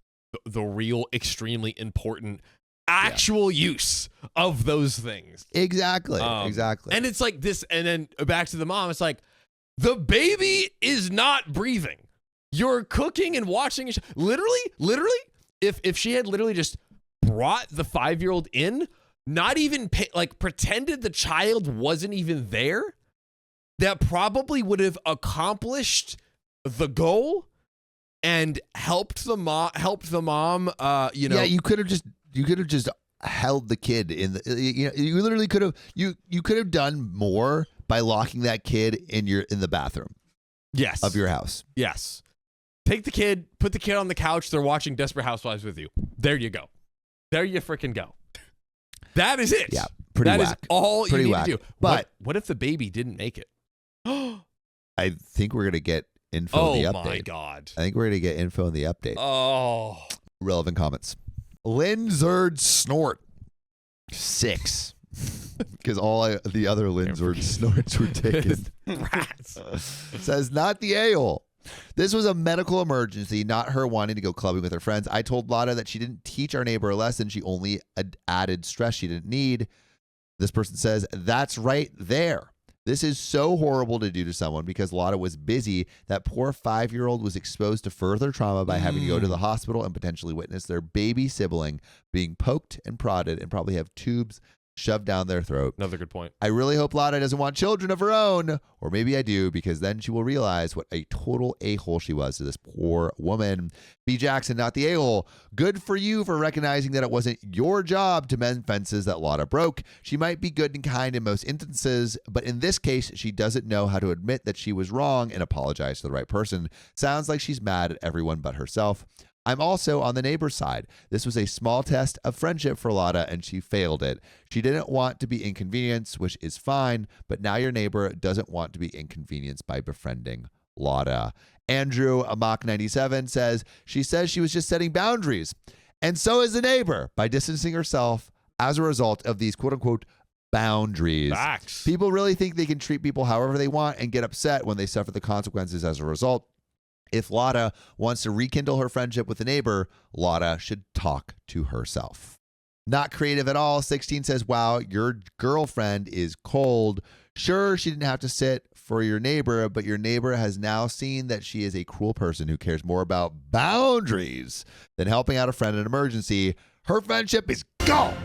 Speaker 1: the real extremely important actual use of those things.
Speaker 2: Exactly. Exactly.
Speaker 1: And it's like this, and then back to the mom, it's like the baby is not breathing. You're cooking and watching. Literally, if she had literally just brought the 5-year-old in, not even like pretended the child wasn't even there, that probably would have accomplished the goal and helped the mom. You know,
Speaker 2: yeah, you could have just held the kid in the. You literally could have you could have done more by locking that kid in the bathroom.
Speaker 1: Yes.
Speaker 2: Of your house.
Speaker 1: Yes. Take the kid, put the kid on the couch. They're watching Desperate Housewives with you. There you go. There you freaking go. That is it.
Speaker 2: Yeah. Pretty
Speaker 1: That
Speaker 2: whack.
Speaker 1: is all
Speaker 2: Pretty
Speaker 1: you need
Speaker 2: whack.
Speaker 1: to do.
Speaker 2: But
Speaker 1: what if the baby didn't make it?
Speaker 2: I think we're gonna get info in the
Speaker 1: Oh
Speaker 2: update.
Speaker 1: my God.
Speaker 2: I think we're gonna get info in the update.
Speaker 1: Oh.
Speaker 2: Relevant comments. Linzard snort 6. Because all the other Linzard snorts were taken.
Speaker 1: Rats.
Speaker 2: Says not the a-hole. This was a medical emergency, not her wanting to go clubbing with her friends. I told Lana that she didn't teach our neighbor a lesson. She only added stress she didn't need. This person says, that's right there. This is so horrible to do to someone because Lana was busy. That poor 5-year-old was exposed to further trauma by having to go to the hospital and potentially witness their baby sibling being poked and prodded and probably have tubes shoved down their throat.
Speaker 1: Another good point.
Speaker 2: I really hope Lana doesn't want children of her own, or maybe I do, because then she will realize what a total a-hole she was to this poor woman. B. Jackson, not the a-hole. Good for you for recognizing that it wasn't your job to mend fences that Lana broke. She might be good and kind in most instances, but in this case, she doesn't know how to admit that she was wrong and apologize to the right person. Sounds like she's mad at everyone but herself. I'm also on the neighbor's side. This was a small test of friendship for Lana, and she failed it. She didn't want to be inconvenienced, which is fine, but now your neighbor doesn't want to be inconvenienced by befriending Lana. Andrew, Amok97, says she was just setting boundaries, and so is the neighbor by distancing herself as a result of these quote-unquote boundaries.
Speaker 1: Facts.
Speaker 2: People really think they can treat people however they want and get upset when they suffer the consequences as a result. If Lana wants to rekindle her friendship with the neighbor, Lana should talk to herself. Not creative at all. 16 says, wow, your girlfriend is cold. Sure, she didn't have to sit for your neighbor, but your neighbor has now seen that she is a cruel person who cares more about boundaries than helping out a friend in an emergency. Her friendship is gone.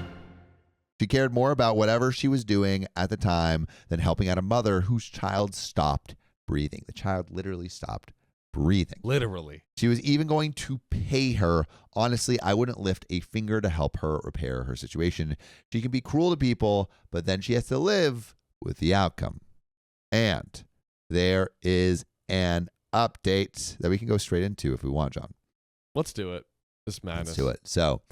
Speaker 2: She cared more about whatever she was doing at the time than helping out a mother whose child stopped breathing. The child literally stopped breathing.
Speaker 1: Literally.
Speaker 2: She was even going to pay her. Honestly, I wouldn't lift a finger to help her repair her situation. She can be cruel to people, but then she has to live with the outcome. And there is an update that we can go straight into if we want, John.
Speaker 1: Let's do it. This madness.
Speaker 2: Let's do it. So,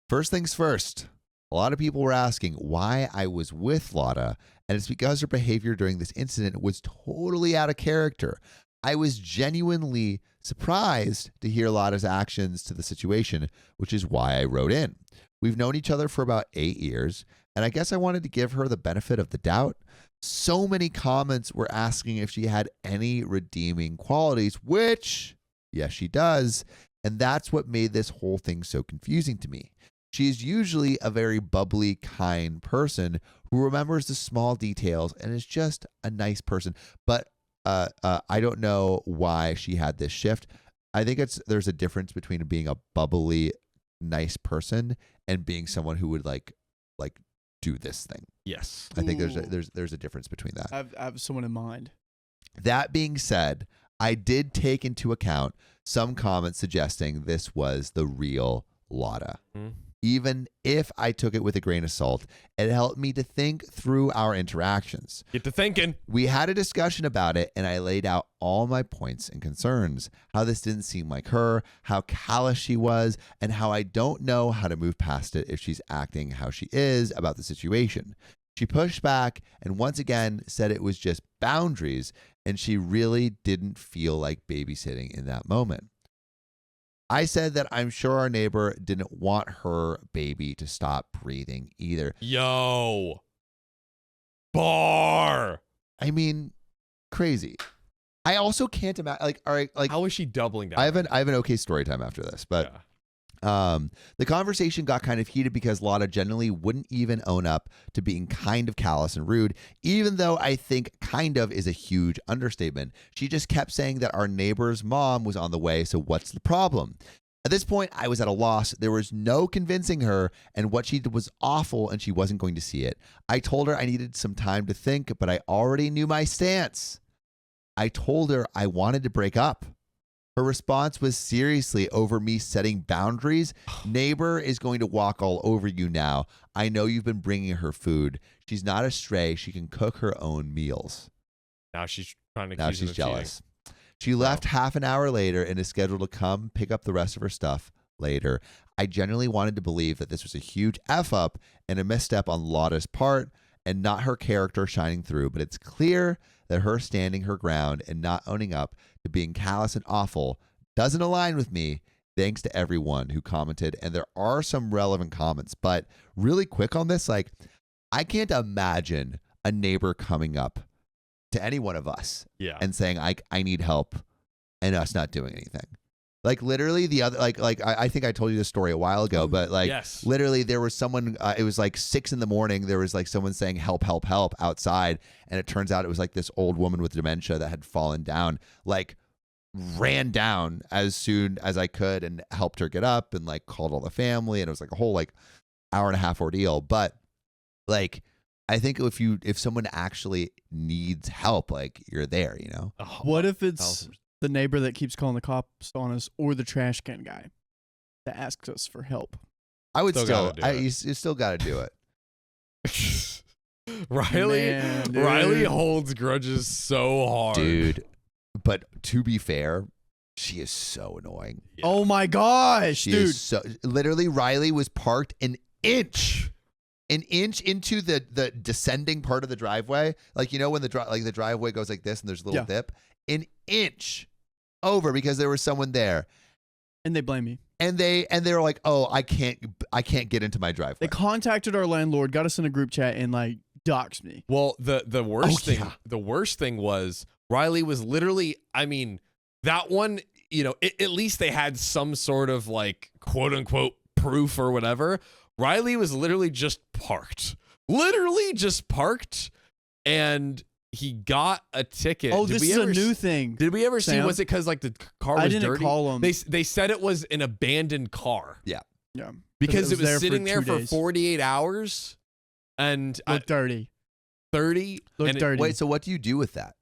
Speaker 2: first things first. A lot of people were asking why I was with Lotta, and it's because her behavior during this incident was totally out of character. I was genuinely surprised to hear Lotta's actions to the situation, which is why I wrote in. We've known each other for about 8 years, and I guess I wanted to give her the benefit of the doubt. So many comments were asking if she had any redeeming qualities, which, yes, she does, and that's what made this whole thing so confusing to me. She is usually a very bubbly, kind person who remembers the small details and is just a nice person. But I don't know why she had this shift. I think there's a difference between being a bubbly, nice person and being someone who would like do this thing.
Speaker 1: Yes.
Speaker 2: I think there's a difference between that.
Speaker 3: I have someone in mind.
Speaker 2: That being said, I did take into account some comments suggesting this was the real Lotta. Mm-hmm. Even if I took it with a grain of salt, it helped me to think through our interactions.
Speaker 1: Get to thinking.
Speaker 2: We had a discussion about it, and I laid out all my points and concerns, how this didn't seem like her, how callous she was, and how I don't know how to move past it if she's acting how she is about the situation. She pushed back and once again said it was just boundaries, and she really didn't feel like babysitting in that moment. I said that I'm sure our neighbor didn't want her baby to stop breathing either.
Speaker 1: Yo. Bar.
Speaker 2: I mean, crazy. I also can't imagine, like, all right, like,
Speaker 1: how is she doubling down?
Speaker 2: I have an okay story time after this, but the conversation got kind of heated because Lotta generally wouldn't even own up to being kind of callous and rude, even though I think kind of is a huge understatement. She just kept saying that our neighbor's mom was on the way, so what's the problem? At this point, I was at a loss. There was no convincing her, and what she did was awful, and she wasn't going to see it. I told her I needed some time to think, but I already knew my stance. I told her I wanted to break up. Her response was seriously over me setting boundaries. Neighbor is going to walk all over you now. I know you've been bringing her food. She's not a stray. She can cook her own meals.
Speaker 1: Now she's trying to
Speaker 2: Now she's jealous. She left half an hour later and is scheduled to come pick up the rest of her stuff later. I genuinely wanted to believe that this was a huge F up and a misstep on Lotta's part and not her character shining through, but it's clear that her standing her ground and not owning up to being callous and awful doesn't align with me. Thanks to everyone who commented. And there are some relevant comments, but really quick on this, like, I can't imagine a neighbor coming up to any one of us and saying, I need help, and us not doing anything. Like, literally the other, like I think I told you this story a while ago, but like, literally there was someone, it was like 6 a.m. There was like someone saying help, help, help outside. And it turns out it was like this old woman with dementia that had fallen down, like ran down as soon as I could and helped her get up and like called all the family. And it was like a whole like hour and a half ordeal. But like, I think if someone actually needs help, like, you're there, you know?
Speaker 3: What if it's the neighbor that keeps calling the cops on us, or the trash can guy that asks us for help?
Speaker 2: I would you still got to do
Speaker 1: it. Riley holds grudges so hard.
Speaker 2: Dude, but to be fair, she is so annoying.
Speaker 3: Yeah. Oh my gosh,
Speaker 2: she
Speaker 3: dude.
Speaker 2: Is so, literally, Riley was parked an inch into the descending part of the driveway. Like, you know, when the driveway goes like this and there's a little dip, an inch over because there was someone there.
Speaker 3: And they blame me.
Speaker 2: And they were like, "Oh, I can't get into my driveway."
Speaker 3: They contacted our landlord, got us in a group chat, and like doxed me.
Speaker 1: Well, the worst thing was Riley was literally, I mean, that one, you know, at least they had some sort of like quote unquote proof or whatever. Riley was literally just parked, and he got a ticket.
Speaker 3: Oh, this is a new thing.
Speaker 1: Did we ever see? Was it because like the car was dirty?
Speaker 3: I didn't call him.
Speaker 1: They said it was an abandoned car.
Speaker 2: Yeah.
Speaker 1: Because it was sitting there for 48 hours. And
Speaker 3: Look dirty.
Speaker 1: 30.
Speaker 3: Look
Speaker 1: and
Speaker 3: dirty.
Speaker 2: Wait, so what do you do with that?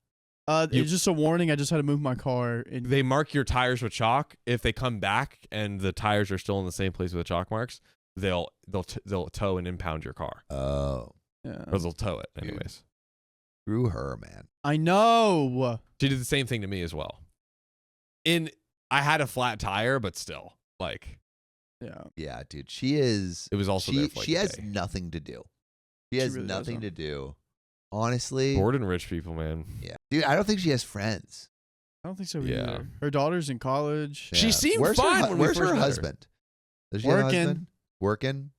Speaker 3: It's just a warning. I just had to move my car. And
Speaker 1: They mark your tires with chalk. If they come back and the tires are still in the same place with the chalk marks, they'll tow and impound your car.
Speaker 2: Oh,
Speaker 3: yeah.
Speaker 1: Or they'll tow it anyways.
Speaker 2: screw her, man.
Speaker 3: I know.
Speaker 1: She did the same thing to me as well. I had a flat tire, but still, like,
Speaker 3: Yeah.
Speaker 2: Yeah, dude. She is.
Speaker 1: it was also there for like
Speaker 2: she
Speaker 1: a
Speaker 2: has
Speaker 1: day.
Speaker 2: nothing to do. She has
Speaker 3: really
Speaker 2: nothing
Speaker 3: doesn't.
Speaker 2: to do. Honestly.
Speaker 1: Bored and rich people, man.
Speaker 2: Yeah, dude. I don't think she has friends.
Speaker 3: I don't think so
Speaker 1: Yeah.
Speaker 3: either. Her daughter's in college.
Speaker 1: She
Speaker 2: Yeah.
Speaker 1: seemed
Speaker 2: where's
Speaker 1: fine
Speaker 2: Her,
Speaker 1: when we
Speaker 2: where's
Speaker 1: first
Speaker 2: her
Speaker 1: met her.
Speaker 2: husband? Does she have a
Speaker 3: Working.
Speaker 2: husband? Working.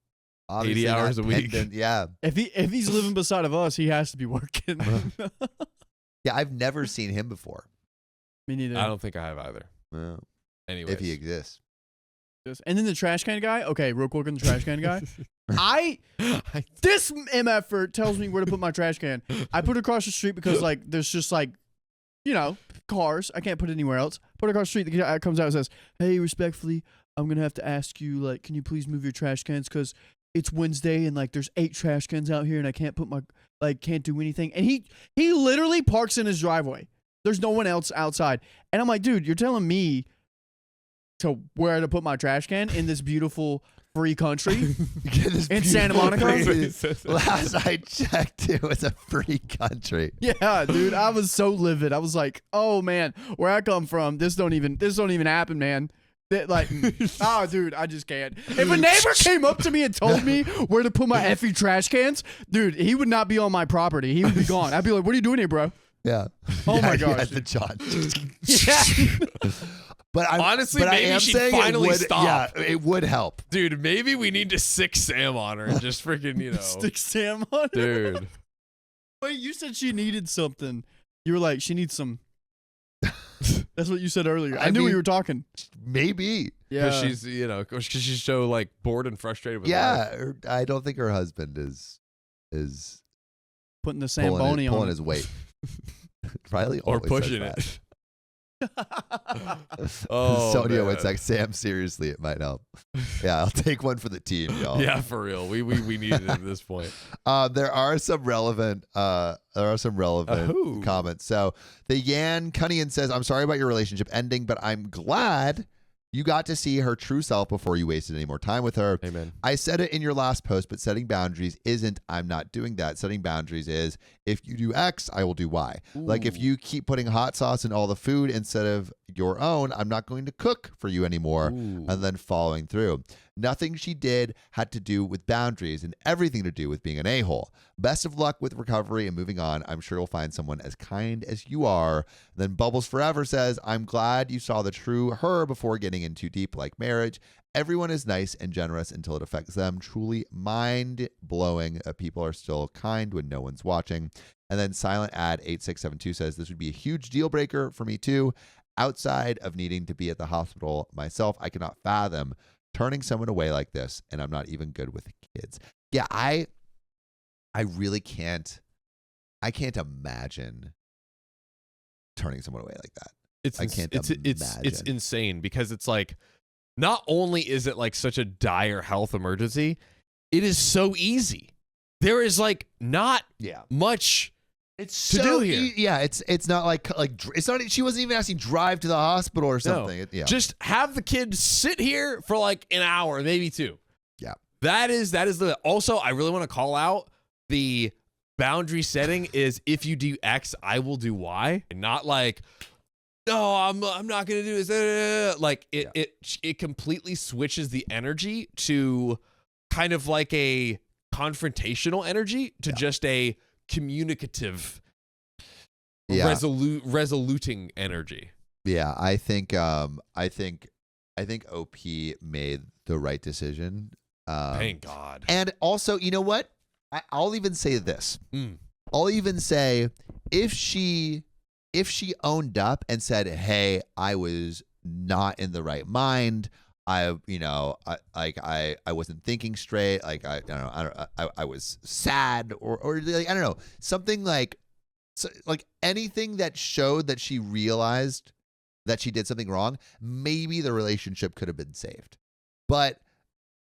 Speaker 1: 80 hours
Speaker 2: not
Speaker 1: a week.
Speaker 2: pendant. Yeah.
Speaker 3: If he's living beside of us, he has to be working.
Speaker 2: Yeah. I've never seen him before.
Speaker 3: Me neither.
Speaker 1: I don't think I have either.
Speaker 2: Well,
Speaker 1: Anyways.
Speaker 2: if he exists.
Speaker 3: And then the trash can guy. Okay, real quick on the trash can guy. This MFer tells me where to put my trash can. I put it across the street because like there's just like, cars. I can't put it anywhere else. Put it across the street. The guy comes out and says, "Hey, respectfully, I'm gonna have to ask you, like, can you please move your trash cans because it's Wednesday and like there's 8 trash cans out here and I can't put my can't do anything." And he literally parks in his driveway. There's no one else outside. And I'm like, dude, you're telling me to where to put my trash can in this beautiful free country in Santa Monica?
Speaker 2: Last I checked, it was a free country.
Speaker 3: Yeah, dude, I was so livid. I was like, oh man, where I come from, this don't even happen, man. Like, oh, dude, I just can't. If a neighbor came up to me and told me where to put my effing trash cans, dude, he would not be on my property. He would be gone. I'd be like, what are you doing here, bro?
Speaker 2: Yeah.
Speaker 3: Oh my
Speaker 2: Yeah,
Speaker 3: gosh.
Speaker 2: the John.
Speaker 3: Yeah.
Speaker 2: But
Speaker 1: Honestly,
Speaker 2: but
Speaker 1: maybe
Speaker 2: I am
Speaker 1: she'd
Speaker 2: saying
Speaker 1: finally
Speaker 2: it would,
Speaker 1: stop.
Speaker 2: Yeah, it would help.
Speaker 1: Dude, maybe we need to sick Sam on her and just freaking,
Speaker 3: Stick Sam on her.
Speaker 1: dude.
Speaker 3: Wait, you said she needed something. You were like, she needs some. That's what you said earlier. I knew we were talking.
Speaker 2: Maybe.
Speaker 3: Yeah.
Speaker 1: Because she's so like bored and frustrated with life.
Speaker 2: Yeah, I don't think her husband is
Speaker 3: Putting the
Speaker 2: pulling
Speaker 3: Samboni on
Speaker 2: his weight. Riley
Speaker 1: Or
Speaker 2: always
Speaker 1: pushing
Speaker 2: says
Speaker 1: it.
Speaker 2: that.
Speaker 1: Oh,
Speaker 2: Sonia
Speaker 1: man.
Speaker 2: would say, "Sam, seriously, it might help." Yeah, I'll take one for the team, y'all.
Speaker 1: Yeah, for real. We need it at this point.
Speaker 2: There are some relevant
Speaker 1: Ooh.
Speaker 2: comments. So the Yan Cunnian says, "I'm sorry about your relationship ending, but I'm glad you got to see her true self before you wasted any more time with her.
Speaker 1: Amen.
Speaker 2: I said it in your last post, but setting boundaries isn't, I'm not doing that. Setting boundaries is, if you do X, I will do Y. Like if you keep putting hot sauce in all the food instead of your own, I'm not going to cook for you anymore."
Speaker 1: Ooh.
Speaker 2: And then following through. Nothing she did had to do with boundaries and everything to do with being an a-hole. Best of luck with recovery and moving on. I'm sure you'll find someone as kind as you are. Then Bubbles Forever says, "I'm glad you saw the true her before getting in too deep like marriage. Everyone is nice and generous until it affects them. Truly mind-blowing. People are still kind when no one's watching." And then Silent Ad 8672 says, "This would be a huge deal breaker for me too. Outside of needing to be at the hospital myself, I cannot fathom turning someone away like this, and I'm not even good with kids." Yeah, I really can't. I can't imagine turning someone away like that.
Speaker 1: It's insane because it's like, not only is it like such a dire health emergency, it is so easy. There is like not much
Speaker 2: It's
Speaker 1: to do here.
Speaker 2: Yeah, it's not like it's not. She wasn't even asking drive to the hospital or something.
Speaker 1: No. Just have the kid sit here for like an hour, maybe 2.
Speaker 2: Yeah.
Speaker 1: That is the. Also, I really want to call out the boundary setting is, if you do X, I will do Y. And not like, no, I'm not gonna do this. Like it completely switches the energy to kind of like a confrontational energy to just a communicative, resoluting energy.
Speaker 2: Yeah, I think OP made the right decision.
Speaker 1: Thank God.
Speaker 2: And also, you know what? I'll even say this. I'll even say, if she owned up and said, "Hey, I was not in the right mind. I wasn't thinking straight. Like I was sad or like, I don't know, something like anything that showed that she realized that she did something wrong, maybe the relationship could have been saved. But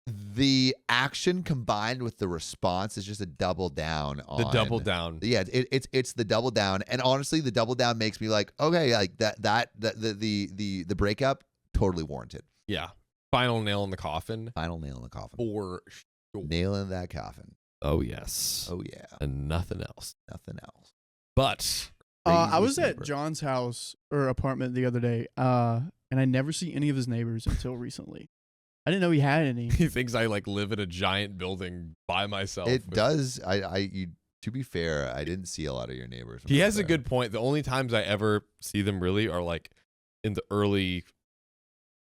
Speaker 2: the action combined with the response is just a double down on
Speaker 1: The double down.
Speaker 2: Yeah, it's the double down, and honestly, the double down makes me like, okay, like the breakup totally warranted.
Speaker 1: Yeah. Final nail in the coffin.
Speaker 2: Final nail in the coffin.
Speaker 1: For sure.
Speaker 2: Nail in that coffin.
Speaker 1: Oh yes.
Speaker 2: Oh yeah.
Speaker 1: And nothing else.
Speaker 2: Nothing else.
Speaker 1: But
Speaker 3: I was at
Speaker 2: neighbor.
Speaker 3: John's house or apartment the other day, and I never see any of his neighbors until recently. I didn't know he had any.
Speaker 1: he thinks I like live in a giant building by myself.
Speaker 2: It does. To be fair, I didn't see a lot of your neighbors.
Speaker 1: He has a good point. The only times I ever see them really are like in the early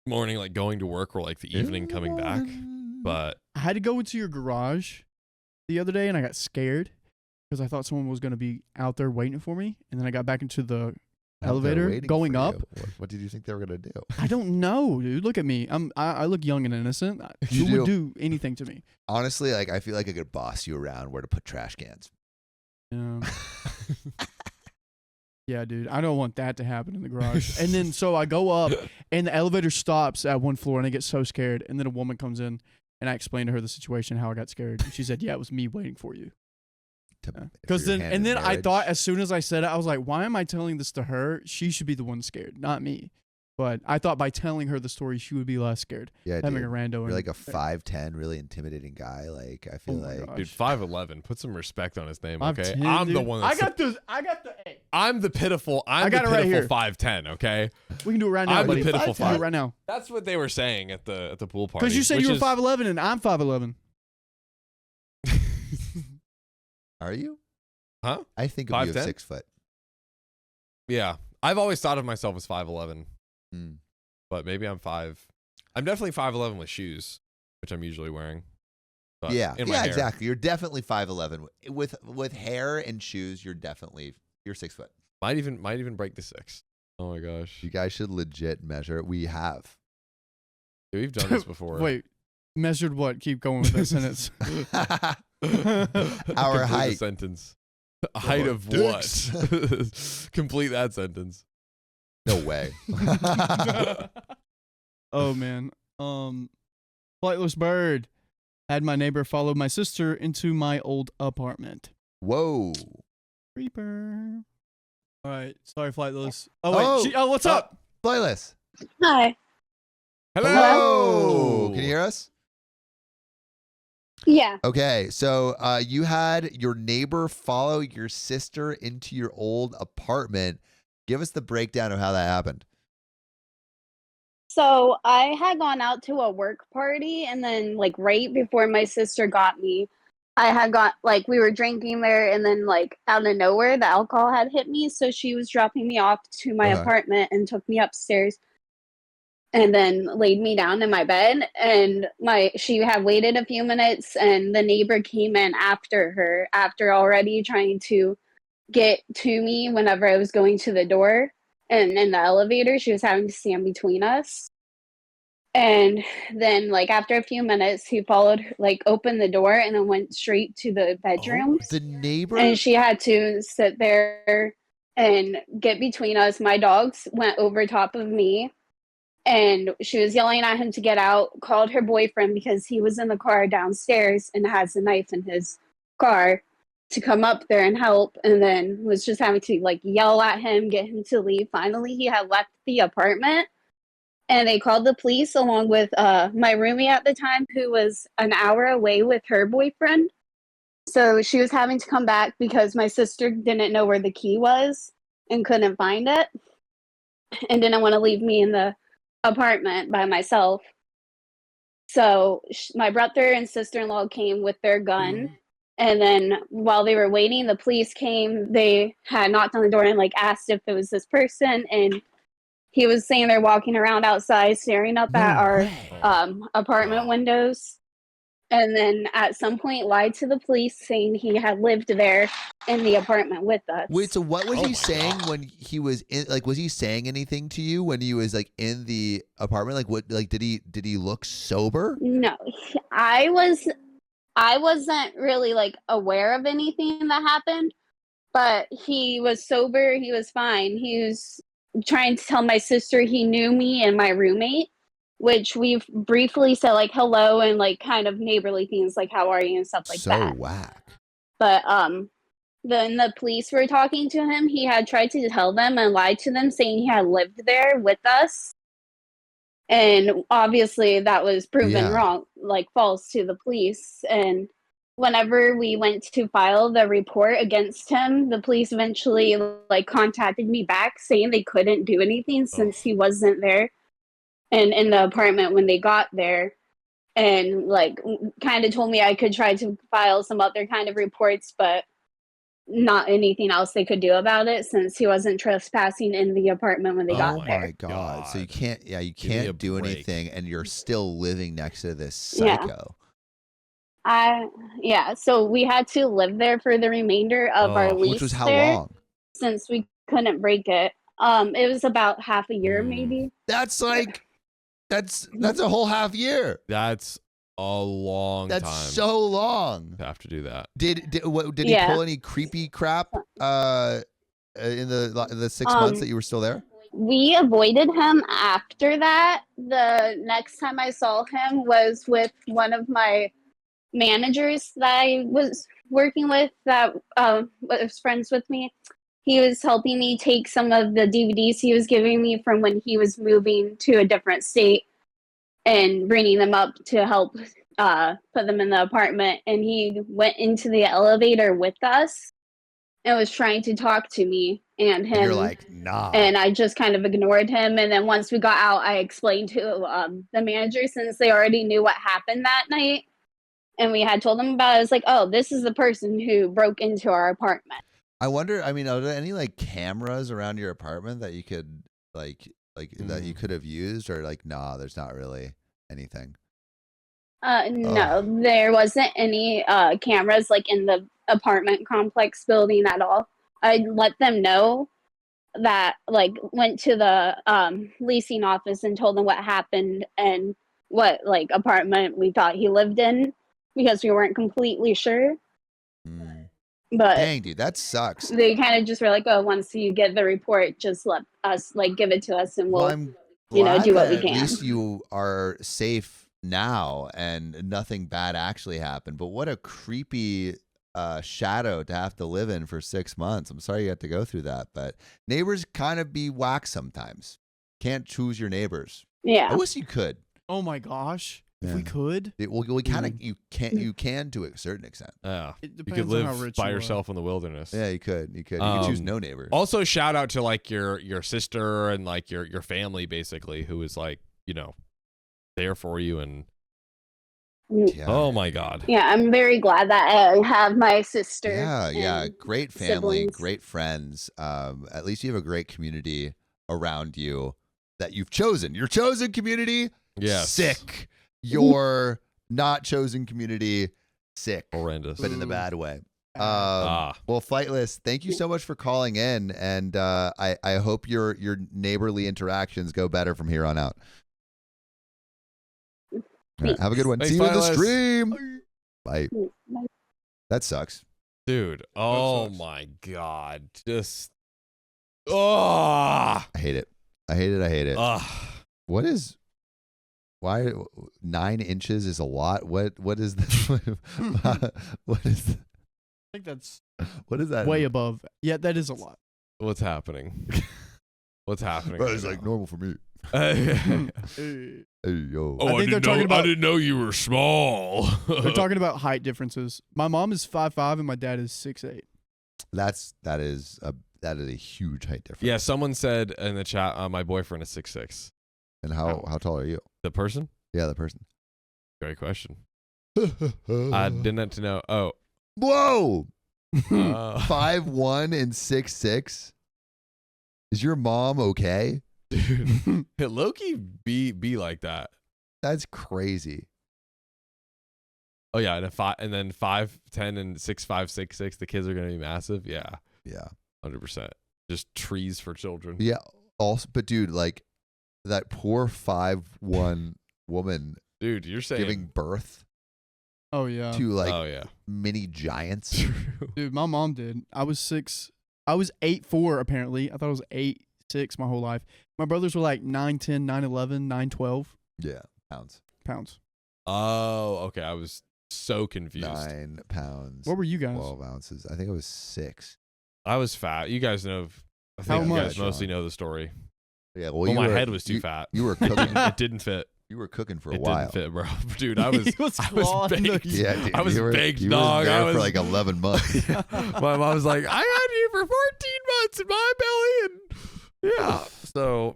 Speaker 1: morning, like going to work, or like the evening coming back. But
Speaker 3: I had to go into your garage the other day, and I got scared because I thought someone was going to be out there waiting for me. And then I got back into the elevator going up.
Speaker 2: What did you think they were gonna do?
Speaker 3: I don't know, dude. Look at me. I look young and innocent.
Speaker 2: You
Speaker 3: Who would
Speaker 2: do.
Speaker 3: do anything to me?
Speaker 2: Honestly, like I feel like I could boss you around where to put trash cans.
Speaker 3: Yeah, dude. I don't want that to happen in the garage. And then so I go up, and the elevator stops at one floor, and I get so scared. And then a woman comes in, and I explained to her the situation, how I got scared. And she said, "Yeah, it was me waiting for you." Because then I thought, as soon as I said it, I was like, "Why am I telling this to her? She should be the one scared, not me." But I thought by telling her the story, she would be less scared.
Speaker 2: Yeah,
Speaker 3: having
Speaker 2: dude.
Speaker 3: a rando.
Speaker 2: You're like a 5'10", really intimidating guy. Like I feel
Speaker 3: Oh my
Speaker 2: like
Speaker 3: gosh.
Speaker 1: dude, 5'11". Put some respect on his name, okay?
Speaker 3: 5'10",
Speaker 1: I'm the
Speaker 3: dude.
Speaker 1: one.
Speaker 3: I
Speaker 1: That's
Speaker 3: got the. Hey,
Speaker 1: I'm the pitiful. I'm
Speaker 3: I got
Speaker 1: the
Speaker 3: it right
Speaker 1: pitiful
Speaker 3: here.
Speaker 1: 5'10". Okay,
Speaker 3: we can do it right now.
Speaker 1: I'm the
Speaker 3: buddy.
Speaker 1: pitiful
Speaker 3: We can do it right now.
Speaker 1: that's what they were saying at the pool party.
Speaker 3: Because you said
Speaker 1: which
Speaker 3: you were
Speaker 1: is-
Speaker 3: 5'11" and I'm 5'11".
Speaker 2: Are you?
Speaker 1: Huh?
Speaker 2: I think of you
Speaker 1: 5'10"?
Speaker 2: as 6 foot.
Speaker 1: Yeah, I've always thought of myself as 5'11",
Speaker 2: Hmm.
Speaker 1: but maybe I'm 5. I'm definitely 5'11" with shoes, which I'm usually wearing. But
Speaker 2: Yeah,
Speaker 1: in my hair.
Speaker 2: exactly. You're definitely 5'11". With hair and shoes, you're 6 foot.
Speaker 1: Might even break the 6. Oh my gosh,
Speaker 2: You guys should legit measure. We have.
Speaker 1: Dude, we've done this before.
Speaker 3: Wait, measured what? Keep going with that sentence.
Speaker 2: Our
Speaker 1: Complete the
Speaker 2: height.
Speaker 1: sentence. Height
Speaker 2: Our
Speaker 1: of
Speaker 2: dicks.
Speaker 1: what? Complete that sentence.
Speaker 2: No way.
Speaker 3: Oh man. Flightless bird had my neighbor follow my sister into my old apartment.
Speaker 2: Whoa.
Speaker 3: Creeper. All right, sorry, flightless. Oh wait, what's up?
Speaker 2: Flightless.
Speaker 4: Hi.
Speaker 2: Hello. Can you hear us?
Speaker 4: Yeah.
Speaker 2: Okay, so you had your neighbor follow your sister into your old apartment. Give us the breakdown of how that happened.
Speaker 4: So I had gone out to a work party, and then like right before my sister got me, I had got like we were drinking there, and then like out of nowhere the alcohol had hit me. So she was dropping me off to my apartment and took me upstairs, and then laid me down in my bed. And she had waited a few minutes, and the neighbor came in after her, after already trying to get to me whenever I was going to the door. And in the elevator, she was having to stand between us. And then, like, after a few minutes, he followed her, like, opened the door and then went straight to the bedroom.
Speaker 2: The neighbor?
Speaker 4: And she had to sit there and get between us. My dogs went over top of me, and she was yelling at him to get out, called her boyfriend because he was in the car downstairs and has a knife in his car, to come up there and help, and then was just having to like yell at him, get him to leave. Finally, he had left the apartment, and they called the police along with my roomie at the time, who was an hour away with her boyfriend. So she was having to come back because my sister didn't know where the key was and couldn't find it, and didn't want to leave me in the apartment by myself. So my brother and sister-in-law came with their gun. And then while they were waiting, the police came. They had knocked on the door and like asked if it was this person. And he was saying they're walking around outside, staring up at our apartment windows. And then at some point lied to the police, saying he had lived there in the apartment with us.
Speaker 2: Wait, so what was he saying when he was in? Like, was he saying anything to you when he was like in the apartment? Like, what? Like, did he look sober?
Speaker 4: No, I wasn't really like aware of anything that happened, but he was sober. He was fine. He was trying to tell my sister he knew me and my roommate, which we've briefly said like hello and like kind of neighborly things like how are you and stuff like
Speaker 2: so
Speaker 4: that.
Speaker 2: whack.
Speaker 4: But then the police were talking to him. He had tried to tell them and lied to them, saying he had lived there with us. And obviously that was proven wrong, like false to the police. And whenever we went to file the report against him, the police eventually like contacted me back saying they couldn't do anything since he wasn't there and in the apartment when they got there. And like kind of told me I could try to file some other kind of reports, but not anything else they could do about it since he wasn't trespassing in the apartment when they got there.
Speaker 2: Oh my God. So you can't do anything and you're still living next to this psycho.
Speaker 4: So we had to live there for the remainder of our lease.
Speaker 2: Which was how long?
Speaker 4: Since we couldn't break it. It was about half a year maybe.
Speaker 2: That's like that's a whole half year.
Speaker 1: That's a long time.
Speaker 2: That's so long
Speaker 1: to have to do that.
Speaker 2: Did he pull any creepy crap in the 6 months that you were still there?
Speaker 4: We avoided him after that. The next time I saw him was with one of my managers that I was working with that was friends with me. He was helping me take some of the DVDs he was giving me from when he was moving to a different state and bringing them up to help put them in the apartment. And he went into the elevator with us and was trying to talk to me and him. And you're
Speaker 2: like, nah.
Speaker 4: And I just kind of ignored him. And then once we got out, I explained to the manager, since they already knew what happened that night. And we had told them about it. I was like, oh, this is the person who broke into our apartment.
Speaker 2: I wonder, are there any like cameras around your apartment that you could that you could have used, or like, nah, there's not really anything?
Speaker 4: No, there wasn't any cameras like in the apartment complex building at all. I let them know that, like, went to the leasing office and told them what happened and what like apartment we thought he lived in because we weren't completely sure. But
Speaker 2: dang, dude, that sucks.
Speaker 4: They kind of just were like, oh, once you get the report, just let us, like, give it to us and we'll, do what we can.
Speaker 2: At least you are safe now and nothing bad actually happened. But what a creepy shadow to have to live in for 6 months. I'm sorry you had to go through that, but neighbors kind of be whack sometimes. Can't choose your neighbors.
Speaker 4: Yeah.
Speaker 2: I wish you could.
Speaker 3: Oh my gosh.
Speaker 2: Yeah.
Speaker 3: If we could,
Speaker 2: we kind of you can to a certain extent.
Speaker 1: Yeah,
Speaker 3: it
Speaker 1: you
Speaker 3: depends
Speaker 1: could
Speaker 3: on how
Speaker 1: live
Speaker 3: rich
Speaker 1: by
Speaker 3: you are.
Speaker 1: yourself in the wilderness.
Speaker 2: Yeah, you could. You could choose no neighbors.
Speaker 1: Also, shout out to like your sister and like your family, basically, who is like there for you. And oh my God.
Speaker 4: Yeah, I'm very glad that I have my sister.
Speaker 2: Yeah, great family,
Speaker 4: siblings.
Speaker 2: great friends. At least you have a great community around you that you've chosen. Your chosen community, sick. Your not chosen community, sick.
Speaker 1: Horrendous.
Speaker 2: But in the bad way. Well, Flightless, thank you so much for calling in, and I hope your neighborly interactions go better from here on out. All right, have a good one.
Speaker 1: Thanks,
Speaker 2: See you in the
Speaker 1: Flightless.
Speaker 2: stream. Bye. That sucks.
Speaker 1: Dude, oh my God. Just I
Speaker 2: hate it. I hate it. What is why 9 inches is a lot? What is the what is
Speaker 3: I think that's
Speaker 2: what is that?
Speaker 3: way above. Yeah, that is a lot.
Speaker 1: What's happening? What's happening?
Speaker 2: Bro, it's like normal for me.
Speaker 3: Hey.
Speaker 2: Hey, yo.
Speaker 3: I think they're talking about.
Speaker 1: I didn't know you were small.
Speaker 3: They're talking about height differences. My mom is 5'5" and my dad is 6'8".
Speaker 2: That is a huge height difference.
Speaker 1: Yeah, someone said in the chat, my boyfriend is 6'6".
Speaker 2: And how tall are you?
Speaker 1: The person?
Speaker 2: Yeah, the person.
Speaker 1: Great question. I didn't know. Oh.
Speaker 2: Whoa. 5'1" and 6'6". Is your mom okay?
Speaker 1: Dude, low-key be like that.
Speaker 2: That's crazy.
Speaker 1: Oh yeah, and then 5'10" and 6'5", 6'6", the kids are gonna be massive. Yeah. 100%. Just trees for children.
Speaker 2: Yeah. Also, but dude, like that poor 5'1" woman,
Speaker 1: dude, you're saying
Speaker 2: giving birth.
Speaker 3: Oh yeah.
Speaker 2: To like mini giants.
Speaker 3: Dude, my mom did. I was 8'4" apparently. I thought I was 8'6" my whole life. My brothers were like 9'10", 9'11", 9'12".
Speaker 2: Yeah, pounds.
Speaker 3: Pounds.
Speaker 1: Oh, okay. I was so confused.
Speaker 2: 9 pounds.
Speaker 3: What were you guys?
Speaker 2: 12 ounces. I think it was 6.
Speaker 1: I was fat. You guys know. I
Speaker 3: How
Speaker 1: think you
Speaker 3: much?
Speaker 1: guys mostly know the story.
Speaker 2: Yeah,
Speaker 1: Well, my head was too fat.
Speaker 2: You were cooking.
Speaker 1: It didn't fit.
Speaker 2: You were cooking for a
Speaker 1: It
Speaker 2: while.
Speaker 1: didn't fit, bro. Dude, I was
Speaker 3: clawing the-
Speaker 1: baked.
Speaker 2: Yeah, dude,
Speaker 1: I was
Speaker 2: you were,
Speaker 1: baked,
Speaker 2: you
Speaker 1: dog.
Speaker 2: Were there
Speaker 1: I was
Speaker 2: for like 11 months.
Speaker 1: My mom was like, I had you for 14 months in my belly, and yeah. So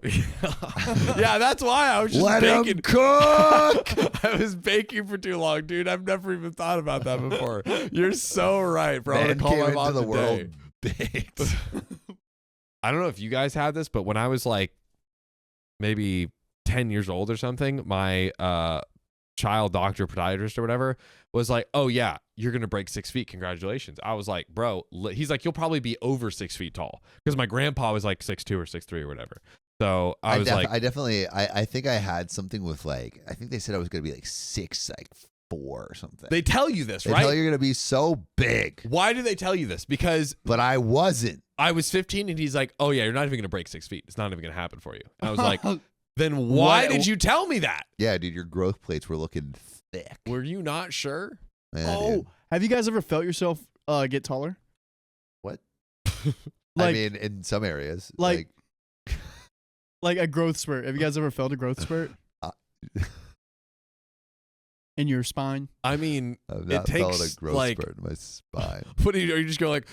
Speaker 1: yeah, that's why I was just
Speaker 2: Let
Speaker 1: baking.
Speaker 2: him cook.
Speaker 1: I was baking for too long, dude. I've never even thought about that before. You're so right, bro.
Speaker 2: Man
Speaker 1: I'm gonna call
Speaker 2: came
Speaker 1: my mom
Speaker 2: into the world
Speaker 1: today.
Speaker 2: baked.
Speaker 1: I don't know if you guys had this, but when I was like maybe 10 years old or something, my child doctor, podiatrist or whatever was like, oh yeah, you're going to break 6 feet. Congratulations. I was like, bro, he's like, you'll probably be over 6 feet tall. Because my grandpa was like 6'2" or 6'3" or whatever. So I was like,
Speaker 2: I think I had something with like, I think they said I was going to be like 6'4" or something.
Speaker 1: they tell you this,
Speaker 2: They
Speaker 1: right?
Speaker 2: tell you're going to be so big.
Speaker 1: Why do they tell you this? Because
Speaker 2: But I wasn't.
Speaker 1: I was 15 and he's like, oh yeah, you're not even going to break 6 feet. It's not even going to happen for you. And I was like, then why did you tell me that?
Speaker 2: Yeah, dude, your growth plates were looking thick.
Speaker 1: Were you not sure?
Speaker 2: Yeah,
Speaker 3: Oh,
Speaker 2: dude.
Speaker 3: have you guys ever felt yourself get taller?
Speaker 2: What?
Speaker 3: Like,
Speaker 2: I mean, in some areas.
Speaker 3: like a growth spurt. Have you guys ever felt a growth spurt? In your spine?
Speaker 1: I mean,
Speaker 2: I've
Speaker 1: it
Speaker 2: not felt
Speaker 1: takes
Speaker 2: a growth
Speaker 1: like,
Speaker 2: spurt in my spine.
Speaker 1: what are you just go like,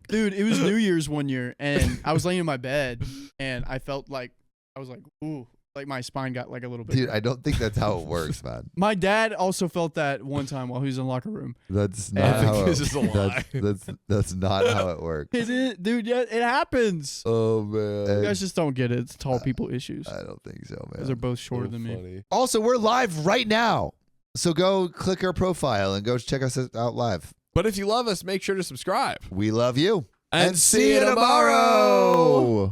Speaker 3: Dude, it was New Year's one year, and I was laying in my bed, and I felt like, I was like, ooh, like my spine got like a little bit.
Speaker 2: Dude, I don't think that's how it works, man.
Speaker 3: My dad also felt that one time while he was in the locker room.
Speaker 2: That's
Speaker 1: I
Speaker 2: not
Speaker 1: think
Speaker 2: how
Speaker 1: this is a lie.
Speaker 2: That's not how it works.
Speaker 3: Dude, yeah, it happens.
Speaker 2: Oh man.
Speaker 3: You guys just don't get it. It's tall people issues.
Speaker 2: I don't think so,
Speaker 3: Because they're
Speaker 2: man.
Speaker 3: both shorter than me.
Speaker 2: Also, we're live right now. So go click our profile and go check us out live.
Speaker 1: But if you love us, make sure to subscribe.
Speaker 2: We love you.
Speaker 1: And see you tomorrow.